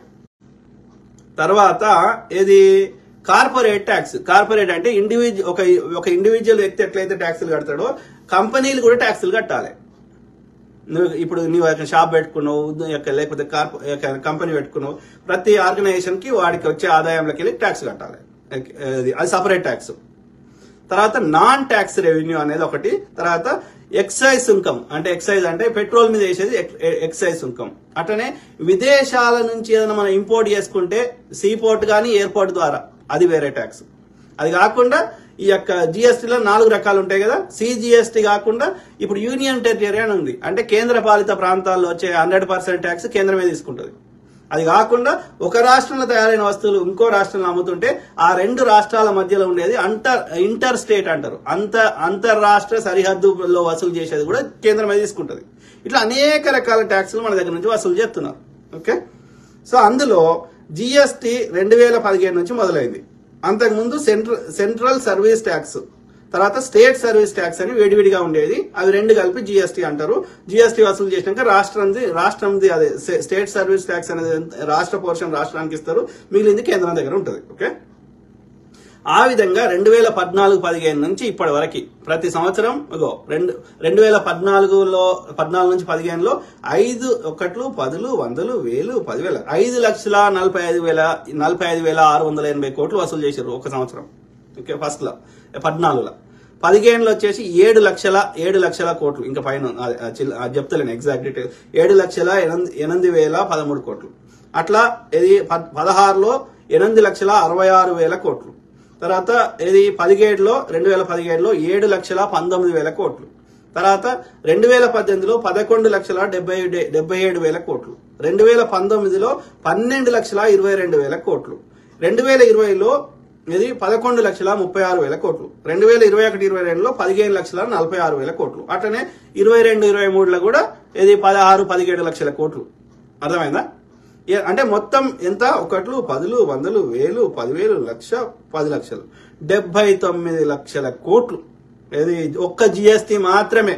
తర్వాత ఇది కార్పొరేట్ ట్యాక్స్. కార్పొరేట్ అంటే ఒక ఇండివిజువల్ వ్యక్తి ఎట్లయితే ట్యాక్సులు కడతాడో కంపెనీలు కూడా ట్యాక్సులు కట్టాలి. ఇప్పుడు నీవు షాప్ పెట్టుకున్నావు లేకపోతే కంపెనీ పెట్టుకున్నావు, ప్రతి ఆర్గనైజేషన్ కి వాడికి వచ్చే ఆదాయంలోకి వెళ్ళి ట్యాక్స్ కట్టాలి. అది సపరేట్ ట్యాక్స్. తర్వాత నాన్ ట్యాక్స్ రెవెన్యూ అనేది ఒకటి. తర్వాత ఎక్సైజ్ సుంకం, అంటే ఎక్సైజ్ అంటే పెట్రోల్ మీద వేసేది ఎక్సైజ్ సుంకం. అట్లనే విదేశాల నుంచి ఏదైనా మనం ఇంపోర్ట్ చేసుకుంటే సీపోర్ట్ కానీ ఎయిర్పోర్ట్ ద్వారా అది వేరే ట్యాక్స్. అది కాకుండా ఈ యొక్క జిఎస్టీలో 4 రకాలు ఉంటాయి కదా. సిజిఎస్టీ కాకుండా ఇప్పుడు యూనియన్ టెరిటరీ అని ఉంది, అంటే కేంద్ర పాలిత ప్రాంతాల్లో వచ్చే 100% ట్యాక్స్ కేంద్రమే తీసుకుంటుంది. అది కాకుండా ఒక రాష్ట్రంలో తయారైన వస్తువులు ఇంకో రాష్ట్రంలో అమ్ముతుంటే ఆ 2 రాష్ట్రాల మధ్యలో ఉండేది ఇంటర్ స్టేట్ అంటారు. అంతర్రాష్ట్ర సరిహద్దులో వసూలు చేసేది కూడా కేంద్రమే తీసుకుంటుంది. ఇట్లా అనేక రకాల ట్యాక్సులు మన దగ్గర నుంచి వసూలు చేస్తున్నారు. ఓకే, సో అందులో జిఎస్టీ 2015 నుంచి మొదలైంది. అంతకుముందు సెంట్రల్ సర్వీస్ ట్యాక్స్, తర్వాత స్టేట్ సర్వీస్ ట్యాక్స్ అని విడివిడిగా ఉండేది. అవి 2 కలిపి జిఎస్టీ అంటారు. జిఎస్టీ వసూలు చేసినాక రాష్ట్రంది అదే స్టేట్ సర్వీస్ ట్యాక్స్ అనేది రాష్ట్ర పోర్షన్ రాష్ట్రానికి ఇస్తారు, మిగిలింది కేంద్రం దగ్గర ఉంటుంది. ఓకే, ఆ విధంగా 2014-15 నుంచి ఇప్పటి వరకు ప్రతి సంవత్సరం 2014 నుంచి 15లో 5 1 10 100 1000 10,000 5,45,680 కోట్లు వసూలు చేశారు ఒక సంవత్సరం. ఓకే, ఫస్ట్ లో 14లో. 15లో వచ్చేసి 7 లక్షల కోట్లు. ఇంకా పైన చెప్తలేను ఎగ్జాక్ట్ డీటెయిల్. 7,08,013 కోట్లు. అట్లా ఇది 16లో 8,66,000 కోట్లు. తర్వాత ఇది 2017లో 7,19,000 కోట్లు. తర్వాత 2018లో 11,77,000 కోట్లు. 2019లో 12,22,000 కోట్లు. 2020లో ఇది 11,36,000 కోట్లు. 2021-22లో 15,46,000 కోట్లు. అట్లనే 22-23లో కూడా ఇది 16-17 లక్షల కోట్లు. అర్థమైందా? అంటే మొత్తం ఎంత? 1 10 100 1000 10,000 లక్ష 10 లక్షలు 79 లక్షల కోట్లు. ఇది ఒక్క జిఎస్టీ మాత్రమే.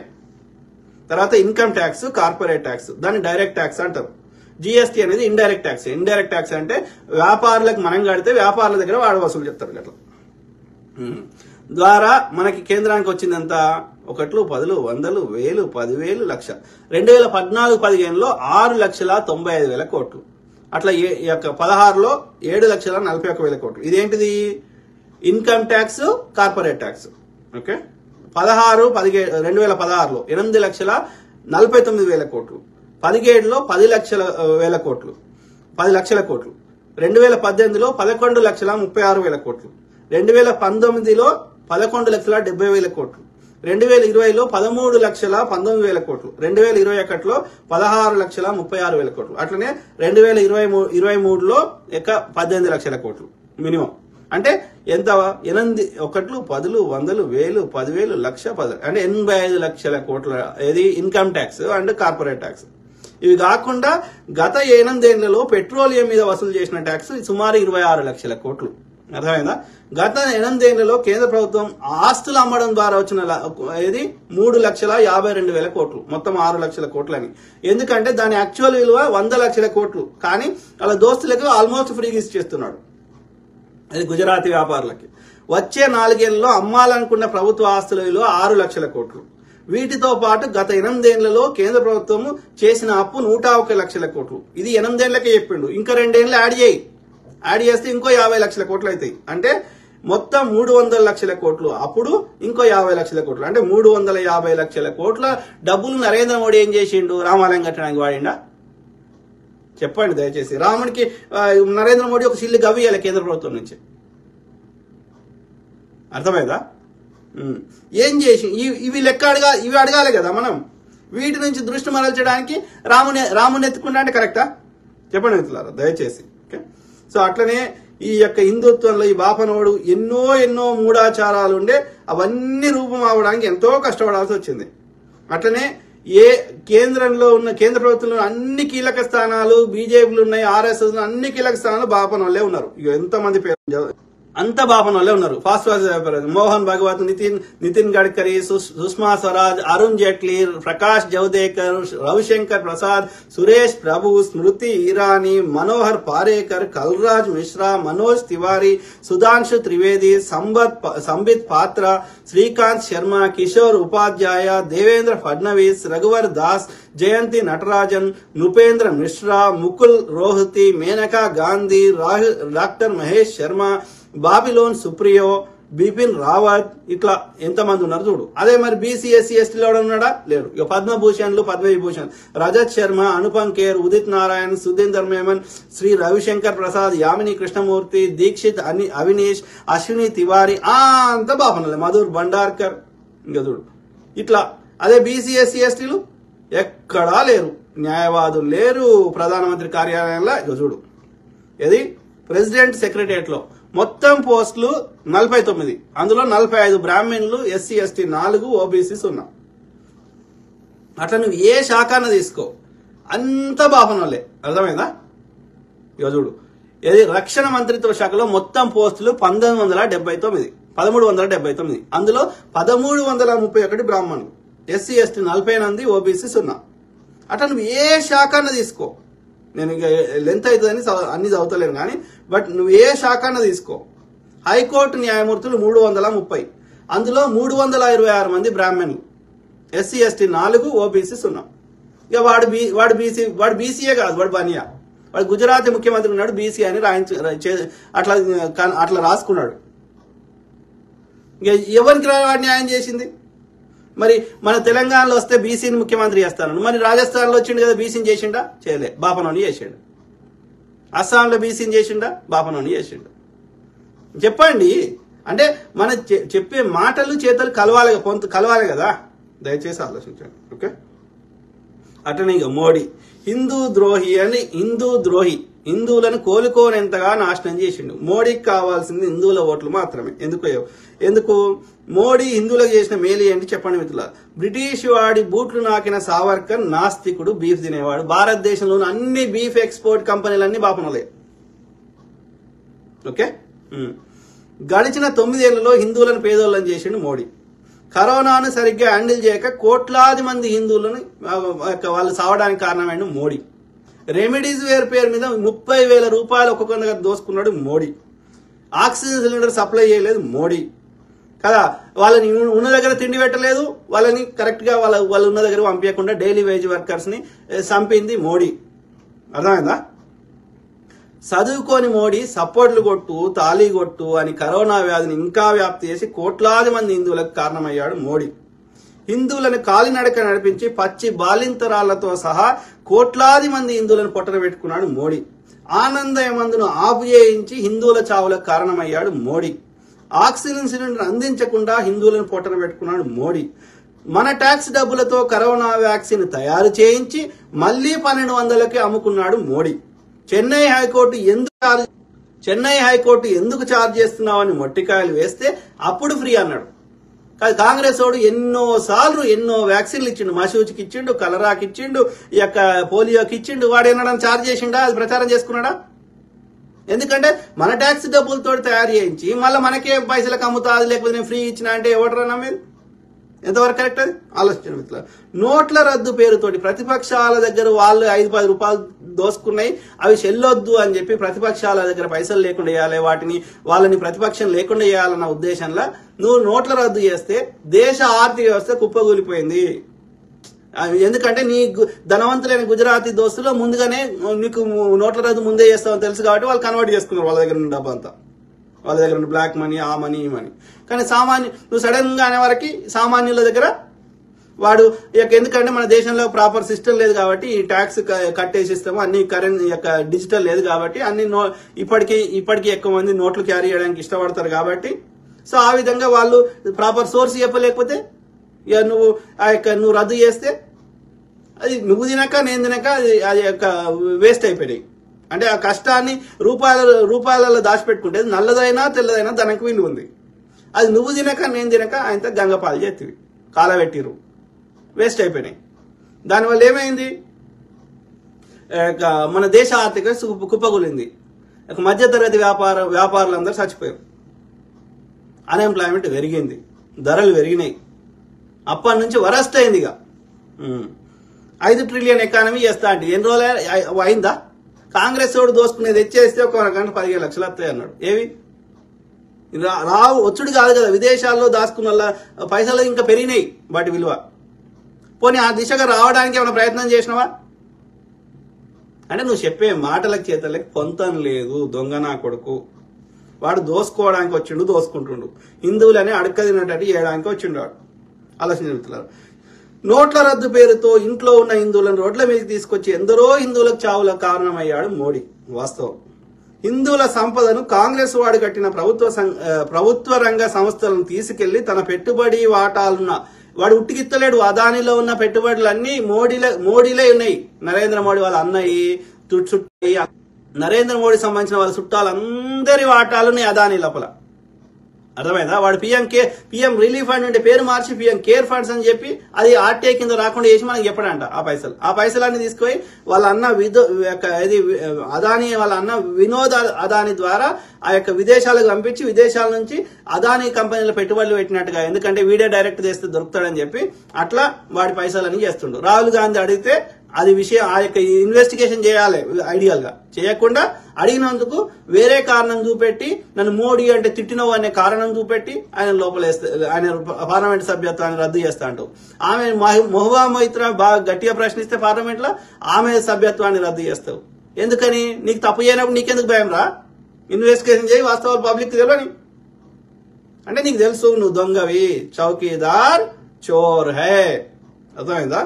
తర్వాత ఇన్కమ్ ట్యాక్స్, కార్పొరేట్ ట్యాక్స్, దాన్ని డైరెక్ట్ ట్యాక్స్ అంటారు. జిఎస్టీ అనేది ఇండైరెక్ట్ ట్యాక్స్. ఇండైరెక్ట్ ట్యాక్స్ అంటే వ్యాపారులకు మనం కడితే వ్యాపారుల దగ్గర వాడు వసూలు చెప్తారు. అట్లా ద్వారా మనకి కేంద్రానికి వచ్చింది ఎంత? 1 10 100 1000 10,000 లక్ష. 2014-15లో 6,95,000 కోట్లు. అట్లా 16లో 7,41,000 కోట్లు. ఇదేంటిది? Income tax, corporate tax. Okay, 2016లో 8,49,000 కోట్లు. 17లో 10,00,000 కోట్లు, 10 లక్షల కోట్లు. 2018లో 11,36,000 కోట్లు. 2019లో 11,70,000 కోట్లు. 2020లో 13,19,000 కోట్లు, 2021లో 16,36,000 కోట్లు, అట్లనే 2023లో 18 లక్షల కోట్లు మినిమం. అంటే ఎంత? 8 ఒకట్లు 10 100 1000 10,000 లక్ష 10 అంటే 85 లక్షల కోట్ల ఏది income tax and corporate tax. ఇవి కాకుండా గత 8 ఏళ్లలో పెట్రోలియం మీద వసూలు చేసిన ట్యాక్స్ సుమారు 26 లక్షల కోట్లు. అర్థమైందా? గత 8 ఏళ్లలో కేంద్ర ప్రభుత్వం ఆస్తులు అమ్మడం ద్వారా వచ్చిన ఏది 3,52,000 కోట్లు, మొత్తం 6 లక్షల కోట్లు అని. ఎందుకంటే దాని యాక్చువల్ విలువ 100 లక్షల కోట్లు, కానీ వాళ్ళ దోస్తులకు ఆల్మోస్ట్ ఫ్రీగా ఇచ్చేస్తున్నాడు. అది గుజరాతీ వ్యాపారులకి. వచ్చే 4 ఏళ్లలో అమ్మాలనుకున్న ప్రభుత్వ ఆస్తుల విలువ 6 లక్షల కోట్లు. వీటితో పాటు గత 8 ఏళ్లలో కేంద్ర ప్రభుత్వం చేసిన అప్పు 101 లక్షల కోట్లు. ఇది 8 ఏళ్లకే చెప్పిండు. ఇంకా 2 ఏళ్ళు యాడ్ చేస్తే ఇంకో 50 లక్షల కోట్లు అవుతాయి. అంటే మొత్తం 300 లక్షల కోట్లు అప్పుడు ఇంకో 50 లక్షల కోట్లు, అంటే 350 లక్షల కోట్ల డబ్బులు నరేంద్ర మోడీ ఏం చేసిండు? రామాలయం కట్టడానికి వాడిండా? చెప్పండి దయచేసి. రాముడికి నరేంద్ర మోడీ ఒక సిల్లు గవ్వియాలి కేంద్ర ప్రభుత్వం నుంచి. అర్థమైందా? ఏం చేసి ఇవి ఇవి అడగాలి కదా మనం. వీటి నుంచి దృష్టి మరల్చడానికి రాముని ఎత్తుకున్నా అంటే కరెక్టా? చెప్పండి మిత్రులారా దయచేసి. ఓకే, సో అట్లనే ఈ యొక్క హిందుత్వంలో ఈ బాపనోడు ఎన్నో మూఢాచారాలు ఉండే అవన్నీ రూపం అవడానికి ఎంతో కష్టపడాల్సి వచ్చింది. అట్లనే కేంద్ర ప్రభుత్వంలో అన్ని కీలక స్థానాలు బీజేపీలు ఉన్నాయి, ఆర్ఎస్ఎస్ అన్ని కీలక స్థానాలు బాపన వాళ్ళే ఉన్నారు. ఇక ఎంతమంది పేరు అంత బాపన వాళ్ళే ఉన్నారు. ఫాస్ట్ మోహన్ భగవత్, నితిన్ గడ్కరీ, సుష్మా స్వరాజ్, అరుణ్ జైట్లీ, ప్రకాష్ జవదేకర్, రవిశంకర్ ప్రసాద్, సురేష్ ప్రభు, స్మృతి ఇరానీ, మనోహర్ పారేకర్, కల్రాజ్ మిశ్రా, మనోజ్ తివారీ, సుధాంశు త్రివేది, సంబిత్ పాత్ర, శ్రీకాంత్ శర్మ, కిషోర్ ఉపాధ్యాయ, దేవేంద్ర ఫడ్నవీస్, రఘువర్ దాస్, జయంతి నటరాజన్, నృపేంద్ర మిశ్రా, ముకుల్ రోహతి, మేనకా గాంధీ, డాక్టర్ మహేష్ శర్మ, బాబిలోన్ సుప్రియో, బిపిన్ రావత్, ఇట్లా ఎంతమంది ఉన్నారు చూడు. అదే మరి బీసీ ఎస్సీ ఎస్టీలో ఉన్నాడా? లేడు. ఇక పద్మభూషణ్లు పద్మవిభూషణ్ రజత్ శర్మ, అనుపమ్ ఖేర్, ఉదిత్ నారాయణ్, సుధీందర్ మేమన్, శ్రీ రవిశంకర్ ప్రసాద్, యామిని కృష్ణమూర్తి, దీక్షిత్ అవినీష్, అశ్విని తివారీ అంతా బాపనలే, మధుర్ భండార్కర్ ఇంకా చూడు. ఇట్లా అదే బీసీ ఎస్సీ ఎస్టీలు ఎక్కడా లేరు. న్యాయవాదులు లేరు ప్రధానమంత్రి కార్యాలయంలో. ఇక చూడు ఇది ప్రెసిడెంట్ సెక్రటరియట్ లో మొత్తం పోస్టులు 49, అందులో 45 బ్రాహ్మణులు, ఎస్సీ ఎస్టీ 4, ఓబీసీ 0. అట్లా నువ్వు ఏ శాఖను తీసుకో అంత బాపనోళ్ళే. అర్థమైందా? ఇక చూడు ఇది రక్షణ మంత్రిత్వ శాఖలో మొత్తం పోస్టులు 1379, అందులో 1331 బ్రాహ్మణులు, ఎస్సీ ఎస్టీ 48, ఓబీసీ 0. అట్లా నువ్వు ఏ శాఖను తీసుకో. నేను ఇక లెంత్ అవుతుందని అన్ని చదువుతలేను కానీ బట్ నువ్వు ఏ శాఖను తీసుకో. హైకోర్టు న్యాయమూర్తులు 330, అందులో 326 మంది బ్రాహ్మణులు, ఎస్సీ ఎస్టీ 4, ఓబీసీ 0. ఇక వాడు బీసీఏ కాదు, వాడు బనియా. వాడు గుజరాతీ ముఖ్యమంత్రి ఉన్నాడు, బీసీ అని అట్లా రాసుకున్నాడు. ఇక ఎవరికి వాడు న్యాయం చేసింది? మరి మన తెలంగాణలో వస్తే బీసీని ముఖ్యమంత్రి చేస్తాను, మరి రాజస్థాన్లో వచ్చిండు కదా, బీసీని చేసిండా? చేయలే, బాపనోని చేసిండు. అస్సాంలో బీసీని చేసిండా? బాపనోని చేసిండు. చెప్పండి. అంటే మన చెప్పే మాటలు చేతలు కలవాలి కదా, దయచేసి ఆలోచించండి. ఓకే, అట్లనే ఇక మోడీ హిందూ ద్రోహి హిందువులను కోలుకోనేంతగా నాశనం చేసిండు. మోడీకి కావాల్సింది హిందువుల ఓట్లు మాత్రమే. ఎందుకు మోడీ హిందువులకు చేసిన మేలు ఏంటి చెప్పండి మిత్రుల. బ్రిటిష్ వాడి బూట్లు నాకిన సావర్కర్ నాస్తికుడు, బీఫ్ తినేవాడు. భారతదేశంలోని అన్ని బీఫ్ ఎక్స్పోర్ట్ కంపెనీలన్నీ బాపనలే. ఓకే, గడిచిన 9 ఏళ్లలో హిందువులను పేదోళ్ళని చేసిండు మోడీ. కరోనాను సరిగ్గా హ్యాండిల్ చేయక కోట్లాది మంది హిందువులను వాళ్ళు సావడానికి కారణమైన మోడీ. రెమెడీస్ వేర్ పేరు మీద 30,000 రూపాయలు ఒక్కొక్క దగ్గర దోసుకున్నాడు మోడీ. ఆక్సిజన్ సిలిండర్ సప్లై చేయలేదు మోడీ కదా. వాళ్ళని ఉన్న దగ్గర తిండి పెట్టలేదు, వాళ్ళని కరెక్ట్ గా వాళ్ళు ఉన్న దగ్గర పంపించకుండా డైలీ వేజ్ వర్కర్స్ ని చంపింది మోడీ. అర్థమైందా? చదువుకోని మోడీ సపోర్ట్లు కొట్టు తాళీ కొట్టు అని కరోనా వ్యాధిని ఇంకా వ్యాప్తి చేసి కోట్లాది మంది హిందువులకు కారణమయ్యాడు మోడీ. హిందువులను కాలినడక నడిపించి పచ్చి బాలింతరాలతో సహా కోట్లాది మంది హిందువులను పొట్టన పెట్టుకున్నాడు మోడీ. ఆనందయ మందును ఆపు చేయించి హిందువుల చావులకు కారణమయ్యాడు మోడీ. ఆక్సిజన్ సిలిండర్ అందించకుండా హిందువులను పొట్టన పెట్టుకున్నాడు మోడీ. మన ట్యాక్స్ డబ్బులతో కరోనా వ్యాక్సిన్ తయారు చేయించి మళ్లీ 1200కి అమ్ముకున్నాడు మోడీ. చెన్నై హైకోర్టు ఎందుకు ఛార్జ్ చేస్తున్నావని మొట్టికాయలు వేస్తే అప్పుడు ఫ్రీ అన్నాడు. కాంగ్రెస్ వాడు ఎన్నో వ్యాక్సిన్లు ఇచ్చిండు. మశూచికి ఇచ్చిండు, కలరాకి ఇచ్చిండు, ఈ యొక్క పోలియోకి ఇచ్చిండు. వాడు ఏనాడని ఛార్జ్ చేసిండా? అది ప్రచారం చేసుకున్నాడా? ఎందుకంటే మన ట్యాక్స్ డబ్బులతో తయారు చేయించి మళ్ళీ మనకే పైసలకు అమ్ముతా, లేకపోతే నేను ఫ్రీ ఇచ్చిన అంటే ఎవడరా నమ్మేది? ఎంతవరకు కరెక్ట్? అది ఆలోచన మిత్రులారా. నోట్ల రద్దు పేరుతోటి ప్రతిపక్షాల దగ్గర వాళ్ళు 5-10 రూపాయలు దోసుకున్నాయి, అవి చెల్లొద్దు అని చెప్పి ప్రతిపక్షాల దగ్గర పైసలు లేకుండా చేయాలి, వాళ్ళని ప్రతిపక్షం లేకుండా చేయాలన్న ఉద్దేశంలో నువ్వు నోట్ల రద్దు చేస్తే దేశ ఆర్థిక వ్యవస్థ కుప్పగూలిపోయింది. ఎందుకంటే నీ ధనవంతులైన గుజరాతీ దోస్తులు ముందుగానే నీకు నోట్ల రద్దు ముందే చేస్తామని తెలుసు కాబట్టి వాళ్ళు కన్వర్ట్ చేసుకున్నారు వాళ్ళ దగ్గర ఉన్న డబ్బు అంతా, వాళ్ళ దగ్గర ఉన్న బ్లాక్ మనీ, ఆ మనీ, ఈ మనీ. కానీ నువ్వు సడన్ గా అనే వరకు సామాన్యుల దగ్గర వాడు ఎందుకంటే మన దేశంలో ప్రాపర్ సిస్టమ్ లేదు కాబట్టి ఈ ట్యాక్స్ కట్టే సిస్టమ్ అన్ని కరెంట్ డిజిటల్ లేదు కాబట్టి అన్ని ఇప్పటికీ ఎక్కువ మంది నోట్లు క్యారీ చేయడానికి ఇష్టపడతారు కాబట్టి సో ఆ విధంగా వాళ్ళు ప్రాపర్ సోర్స్ చెప్పలేకపోతే ఇక నువ్వు రద్దు చేస్తే అది నువ్వు తినక నేను తినక అది వేస్ట్ అయిపోయినాయి. అంటే ఆ కష్టాన్ని రూపాయలలో దాచిపెట్టుకుంటే నల్లదైనా తెల్లదైనా దానికి విలువ ఉంది. అది నువ్వు తినక నేను తినక ఆయనతో గంగపాలు చేతివి కాలబెట్టిరు, వేస్ట్ అయిపోయినాయి. దానివల్ల ఏమైంది? మన దేశ ఆర్థిక కుప్పగూలింది. మధ్యతరగతి వ్యాపారులందరూ చచ్చిపోయారు, అన్ఎంప్లాయ్మెంట్ పెరిగింది, ధరలు పెరిగినాయి. అప్పటి నుంచి వరస్ట్ అయింది. ఇక 5 ట్రిలియన్ ఎకానమీ చేస్తా అంటే ఎన్ని రోజులు అయిందా? కాంగ్రెస్ వాడు దోసుకునేది తెచ్చేస్తే ఒక గంట 15 లక్షలు వస్తాయి అన్నాడు. ఏవి వచ్చుడు కాదు కదా, విదేశాల్లో దాచుకున్న పైసలు ఇంకా పెరిగినాయి వాటి విలువ. పోనీ ఆ దిశగా రావడానికి ఏమైనా ప్రయత్నం చేసినావా? అంటే నువ్వు చెప్పే మాటలకు చేతలకి పొంతం లేదు. దొంగ నా కొడుకు వాడు దోసుకోవడానికి వచ్చిండు, దోసుకుంటుండు. హిందువులని అడక్కదినట్టు చేయడానికి వచ్చిండు వాడు. ఆలోచించారు. నోట్ల రద్దు పేరుతో ఇంట్లో ఉన్న హిందువులను రోడ్ల మీద తీసుకొచ్చి ఎందరో హిందువులకు చావులకు కారణమయ్యాడు మోడీ. వాస్తవం. హిందువుల సంపదను కాంగ్రెస్ వాడు కట్టిన ప్రభుత్వ రంగ సంస్థలను తీసుకెళ్లి తన పెట్టుబడి వాటాలున్న వాడు ఉట్టికిత్తలేడు. అదానిలో ఉన్న పెట్టుబడులన్నీ మోడీలే ఉన్నాయి. నరేంద్ర మోడీ వాళ్ళ అన్నయ్య నరేంద్ర మోడీ సంబంధించిన వాళ్ళ చుట్టాలందరి వాటాలున్నాయి అదాని లోపల. అర్థమైందా? వాడు పిఎం రిలీఫ్ ఫండ్ అంటే పేరు మార్చి పిఎం కేర్ ఫండ్స్ అని చెప్పి అది ఆర్టీఐ కింద రాకుండా చేసి మనకి చెప్పడంట. ఆ పైసలన్నీ తీసుకుపోయి వాళ్ళ అన్న అదాని వాళ్ళ అన్న వినోద్ అదాని ద్వారా ఆ యొక్క విదేశాలకు పంపించి విదేశాల నుంచి అదాని కంపెనీలో పెట్టుబడులు పెట్టినట్టుగా, ఎందుకంటే వీడియో డైరెక్ట్ చేస్తే దొరుకుతాడని చెప్పి అట్లా వాడి పైసలని చేస్తుండు. రాహుల్ గాంధీ అడిగితే అది విషయం ఆ యొక్క ఇన్వెస్టిగేషన్ చేయాలి ఐడియల్ గా, చేయకుండా అడిగినందుకు వేరే కారణం చూపెట్టి నన్ను మోడీ అంటే తిట్టినవు అనే కారణం చూపెట్టి ఆయన లోపలేస్తే ఆయన పార్లమెంట్ సభ్యత్వాన్ని రద్దు చేస్తా అంటూ ఆమె మహువా మొయిత్రా బాగా గట్టిగా ప్రశ్నిస్తే పార్లమెంట్ లో ఆమె సభ్యత్వాన్ని రద్దు చేస్తావు. ఎందుకని? నీకు తప్పు చేయనప్పుడు నీకెందుకు భయం రా? ఇన్వెస్టిగేషన్ చేయి, వాస్తవాలు పబ్లిక్ తెలియని. అంటే నీకు తెలుసు నువ్వు దొంగవి, చౌకీదార్ చోర్ హే. అర్థమైందా?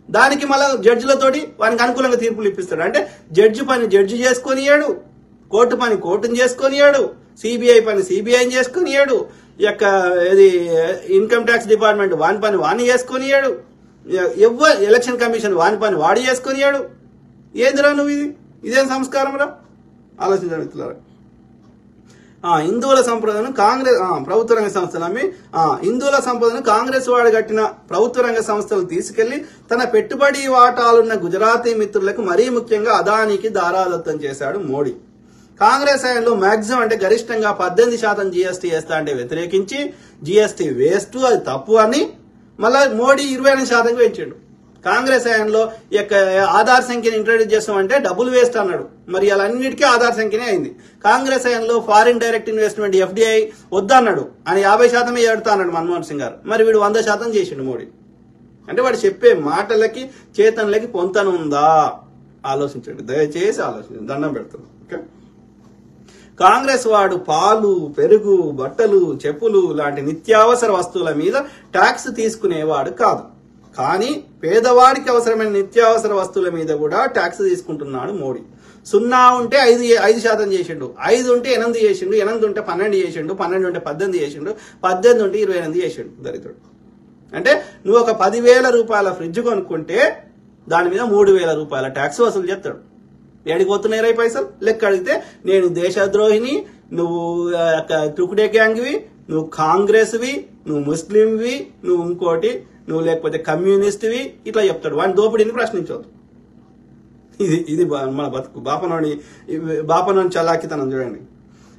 దానికి మళ్ళా జడ్జిలతోటి వానికి అనుకూలంగా తీర్పులు ఇప్పిస్తాడు. అంటే జడ్జి పని జడ్జి చేసుకొనియాడు, కోర్టు పని కోర్టుని చేసుకొనియాడు, సిబిఐ పని సిబిఐని చేసుకొనియాడు, యొక్క ఇది ఇన్కమ్ ట్యాక్స్ డిపార్ట్మెంట్ వాని పని వాని చేసుకొనియాడు, ఎలక్షన్ కమిషన్ వాని పని వాడి చేసుకొనియాడు. ఏందిరా నువ్వు? ఇదేం సంస్కారం రా? ఆలోచించండి మిత్రులారా. హిందువుల సంపదను కాంగ్రెస్ ప్రభుత్వ రంగ సంస్థలు అమ్మి హిందువుల సంపదను కాంగ్రెస్ వాడు కట్టిన ప్రభుత్వ రంగ సంస్థలు తీసుకెళ్లి తన పెట్టుబడి వాటాలున్న గుజరాతీ మిత్రులకు మరీ ముఖ్యంగా అదానికి దారాదత్తం చేశాడు మోడీ. కాంగ్రెస్ హయాంలో మాక్సిమం అంటే గరిష్టంగా 18% జీఎస్టీ వేస్తా అంటే వ్యతిరేకించి జీఎస్టీ వేస్ట్, అది తప్పు అని మళ్ళా మోడీ 28% పెంచాడు. కాంగ్రెస్ హయాంలో ఆధార్ సంఖ్యను ఇంట్రడ్యూస్ చేస్తామంటే డబ్బులు వేస్ట్ అన్నాడు. మరి అన్నిటికీ ఆధార్ సంఖ్యనే అయింది. కాంగ్రెస్ హయాంలో ఫారిన్ డైరెక్ట్ ఇన్వెస్ట్మెంట్ FDI వద్దన్నాడు, అని 50% ఎడుతా అన్నాడు మన్మోహన్ సింగ్ గారు. మరి వీడు 100% చేసిండు మోడీ. అంటే వాడు చెప్పే మాటలకి చేతనలకి పొంతనుందా? ఆలోచించండి, దయచేసి ఆలోచించండి, దండం పెడుతుంది. ఓకే, కాంగ్రెస్ వాడు పాలు, పెరుగు, బట్టలు, చెప్పులు లాంటి నిత్యావసర వస్తువుల మీద ట్యాక్స్ తీసుకునేవాడు కాదు. కానీ పేదవాడికి అవసరమైన నిత్యావసర వస్తువుల మీద కూడా ట్యాక్స్ తీసుకుంటున్నాడు మోడీ. 0 ఉంటే 5% చేసిండు, 5 ఉంటే 8 చేసిండు, 8 ఉంటే 12 చేసిండు, 12 ఉంటే 18 చేసిండు, 18 ఉంటే 28 చేసిండు దరిద్రుడు. అంటే నువ్వు ఒక 10,000 రూపాయల ఫ్రిడ్జ్ కొనుక్కుంటే దాని మీద 3,000 రూపాయల ట్యాక్స్ వసూలు చేస్తాడు. ఏడికి పోతున్నాయి రై పైసలు లెక్క అడిగితే నేను దేశద్రోహిని, నువ్వు తుకుడే గ్యాంగ్వి, నువ్వు కాంగ్రెస్వి, నువ్వు ముస్లింవి, నువ్వు ఇంకోటి, నువ్వు లేకపోతే కమ్యూనిస్ట్వి, ఇట్లా చెప్తాడు. వాడిని దోపిడీని ప్రశ్నించవద్దు. ఇది మన బతుకు. బాపనోని చలాకితనం చూడండి.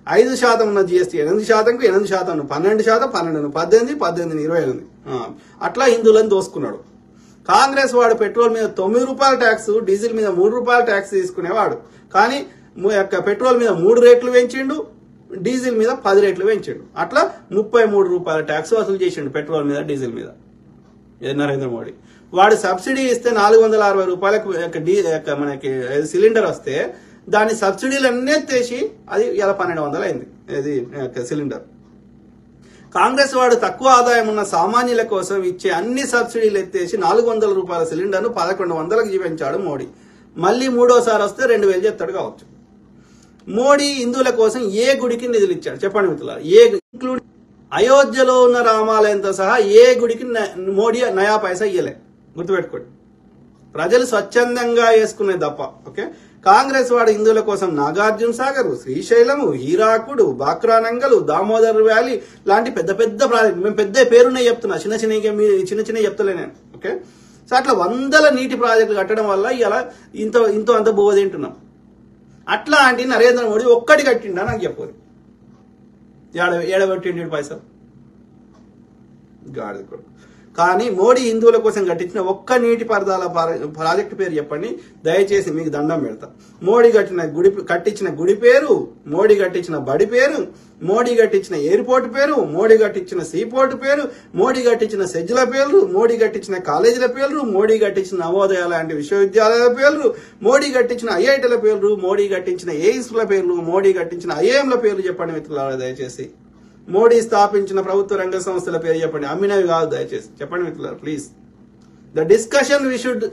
5% ఉన్న జిఎస్టీ 8%కు 8%, 12%, 12, 18, 18, 28. అట్లా హిందువులను దోసుకున్నాడు. కాంగ్రెస్ వాడు పెట్రోల్ మీద 9 రూపాయల ట్యాక్స్, డీజిల్ మీద 3 రూపాయల ట్యాక్స్ తీసుకునేవాడు. కానీ పెట్రోల్ మీద 3 రేట్లు పెంచిండు, డీజిల్ మీద 10 రేట్లు పెంచిండు. అట్లా 33 రూపాయల ట్యాక్స్ వసూలు చేసిండు పెట్రోల్ మీద, డీజిల్ మీద నరేంద్ర మోడీ. వాడు సబ్సిడీ ఇస్తే 460 రూపాయలకు మనకి సిలిండర్ వస్తే దాని సబ్సిడీలు అన్నీ ఎత్తేసి అది ఇలా 1200 అయింది ఇది సిలిండర్. కాంగ్రెస్ వాడు తక్కువ ఆదాయం ఉన్న సామాన్యుల కోసం ఇచ్చే అన్ని సబ్సిడీలు ఎత్తేసి 400 రూపాయల సిలిండర్ను 1100కి పెంచాడు మోడీ. మళ్ళీ మూడోసారి వస్తే 2000 చెప్తాడు కావచ్చు. మోడీ హిందువుల కోసం ఏ గుడికి నిధులు ఇచ్చాడు చెప్పండి మిత్రులారా? ఇంక్లూడింగ్ అయోధ్యలో ఉన్న రామాలయంతో సహా ఏ గుడికి మోడీ నయా పైసా ఇయ్యలే. గుర్తుపెట్టుకోండి, ప్రజలు స్వచ్ఛందంగా వేసుకునే తప్ప. ఓకే, కాంగ్రెస్ వాడు హిందువుల కోసం నాగార్జున సాగర్, శ్రీశైలము, హీరాకుడు, బాక్రానంగలు, దామోదర్ వ్యాలీ లాంటి పెద్ద పెద్ద ప్రాజెక్టు, మేము పెద్ద పేరున్నాయి చెప్తున్నా, చిన్న చిన్న చెప్తలే నేను. ఓకే, సో అట్లా 100 నీటి ప్రాజెక్టులు కట్టడం వల్ల ఇలా ఇంత అంత బోవ తింటున్నాం. అట్లా అంటే నరేంద్ర మోడీ ఒక్కటి కట్టిండా నాకు చెప్పరు. ఏడబెట్టిండు పైసలు గాడి కొడుకు. కానీ మోడీ హిందువుల కోసం కట్టించిన ఒక్క నీటి పరదాల ప్రాజెక్టు పేరు చెప్పండి దయచేసి, మీకు దండం పెడతా. మోడీ కట్టించిన గుడి పేరు, మోడీ కట్టించిన బడి పేరు, మోడీ కట్టించిన ఎయిర్పోర్ట్ పేరు, మోడీ కట్టించిన సీపోర్ట్ పేరు, మోడీ కట్టించిన సెజ్ల పేర్లు, మోడీ కట్టించిన కాలేజీల పేర్లు, మోడీ కట్టించిన నవోదయ లాంటి విశ్వవిద్యాలయాల పేర్లు, మోడీ కట్టించిన ఐఐటీల పేర్లు, మోడీ కట్టించిన ఎయిమ్స్ల పేర్లు, మోడీ కట్టించిన ఐఐఎంల పేర్లు చెప్పండి మిత్రులారా దయచేసి. మోడీ స్థాపించిన ప్రభుత్వ రంగ సంస్థల పేరు చెప్పండి, అమ్మినవి కాదు దయచేసి చెప్పండి మిత్రులారా please. The discussion we should,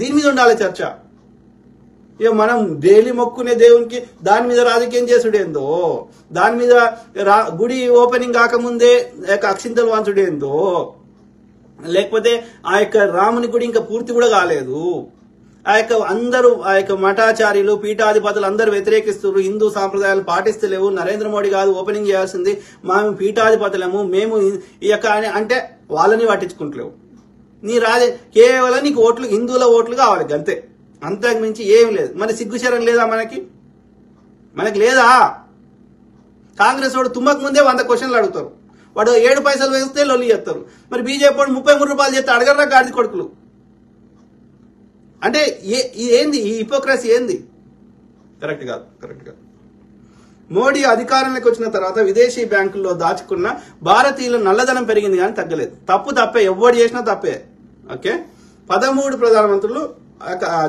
దీని మీద ఉండాలి చర్చ. ఇక మనం డైలీ మొక్కునే దేవునికి దాని మీద రాజకీయం చేసుడేందో, దాని మీద గుడి ఓపెనింగ్ కాకముందే అక్షింతలు వంచుడేందో, లేకపోతే ఆ యొక్క రాముని గుడి ఇంకా పూర్తి కూడా కాలేదు, అందరూ మఠాచార్యులు పీఠాధిపతులు అందరూ వ్యతిరేకిస్తున్నారు, హిందూ సాంప్రదాయాలు పాటిస్తలేవు, నరేంద్ర మోడీ కాదు ఓపెనింగ్ చేయాల్సింది, మేము పీఠాధిపతులము, మేము ఈ యొక్క అంటే వాళ్ళని పట్టించుకుంటలేవు. కేవలం నీకు ఓట్లు, హిందువుల ఓట్లు కావాలి అంతే, అంతకు మించి ఏమి లేదు. మరి సిగ్గుచరం లేదా మనకి లేదా? కాంగ్రెస్ వాడు తుమ్మకు ముందే 100 క్వశ్చన్లు అడుగుతారు, వాడు 7 పైసలు వేస్తే లొల్లి చేస్తారు. మరి బీజేపీ వాడు 33 రూపాయలు చేస్తే అడగరా గాడిద కొడుకులు? అంటే ఏంది ఈ హిపోక్రసీ? ఏంది? కరెక్ట్ కాదు. మోడీ అధికారంలోకి వచ్చిన తర్వాత విదేశీ బ్యాంకుల్లో దాచుకున్న భారతీయుల నల్లధనం పెరిగింది కానీ తగ్గలేదు. తప్పే, ఎవరు చేసినా తప్పే. ఓకే, 13 ప్రధానమంత్రులు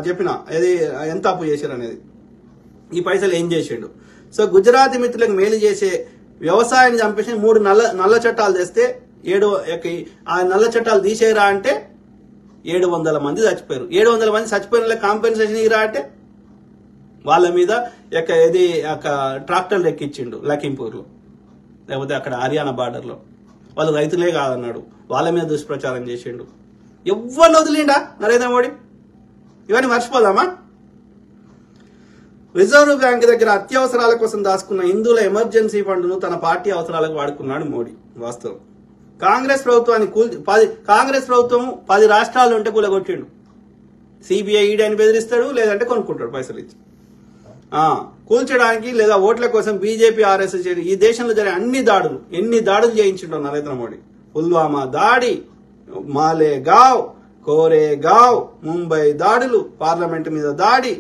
చెప్పిన ఇది ఎంత అప్పు చేశారు అనేది, ఈ పైసలు ఏం చేసాడు. సో గుజరాతీ మిత్రులకు మేలు చేసే వ్యవసాయాన్ని చంపేసి 3 నల్ల చట్టాలు తెస్తే ఆ నల్ల చట్టాలు తీసేయరా అంటే 700 మంది చచ్చిపోయారు. 700 మంది చచ్చిపోయిన కాంపెన్సేషన్ ఇరా అంటే వాళ్ళ మీద ట్రాక్టర్లు ఎక్కించిండు లఖింపూర్లో, లేకపోతే అక్కడ హర్యానా బార్డర్లో. వాళ్ళు రైతులే కాదన్నాడు, వాళ్ళ మీద దుష్ప్రచారం చేసిండు. ఎవరిని వదిలిండా నరేంద్ర మోడీ? ఇవన్నీ మర్చిపోదామా? రిజర్వ్ బ్యాంక్ దగ్గర అత్యవసరాల కోసం దాచుకున్న హిందువుల ఎమర్జెన్సీ ఫండ్ను తన పార్టీ అవసరాలకు వాడుకున్నాడు మోడీ. వాస్తవం. కాంగ్రెస్ ప్రభుత్వం 10 రాష్ట్రాలు ఉంటే కూలగొట్టిండు. సిబిఐ ఈడీ అని బెదిరిస్తాడు, లేదంటే కొనుక్కుంటాడు పైసలు ఇచ్చి. కూల్చడానికి లేదా ఓట్ల కోసం బీజేపీ ఆర్ఎస్ఎస్ ఈ దేశంలో జరిగే ఎన్ని దాడులు చేయించిండో నరేంద్ర మోడీ. పుల్వామా దాడి, మాలేగావ్, కోరేగావ్, ముంబై దాడులు, పార్లమెంట్ మీద దాడి,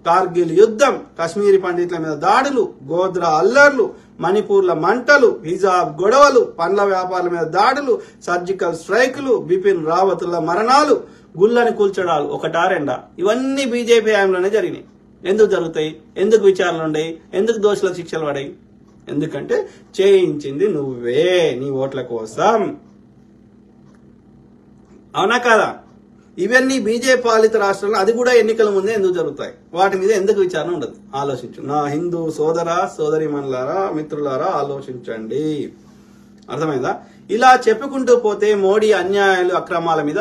కార్గిల్ యుద్ధం, కశ్మీరీ పండితుల మీద దాడులు, గోద్రా అల్లర్లు, మణిపూర్ల మంటలు, హిజాబ్ గొడవలు, పండ్ల వ్యాపారుల మీద దాడులు, సర్జికల్ స్ట్రైకులు, బిపిన్ రావతుల మరణాలు, గుళ్ళని కూల్చడాలు, 1-2 ఇవన్నీ బీజేపీ హయాంలోనే జరిగినాయి. ఎందుకు జరుగుతాయి? ఎందుకు విచారణలు ఉండయి? ఎందుకు దోషులకు శిక్షలు పడాయి? ఎందుకంటే చేయించింది నువ్వే నీ ఓట్ల కోసం. అవునా కాదా? ఇవన్నీ బీజేపీ పాలిత రాష్ట్రాల్లో అది కూడా ఎన్నికల ముందే ఎందుకు జరుగుతాయి, వాటి మీద ఎందుకు విచారణ ఉండదు? ఆలోచించు నా హిందూ సోదరిమణులారా, మిత్రులారా, ఆలోచించండి. అర్థమైందా? ఇలా చెప్పుకుంటూ పోతే మోడీ అన్యాయాలు, అక్రమాల మీద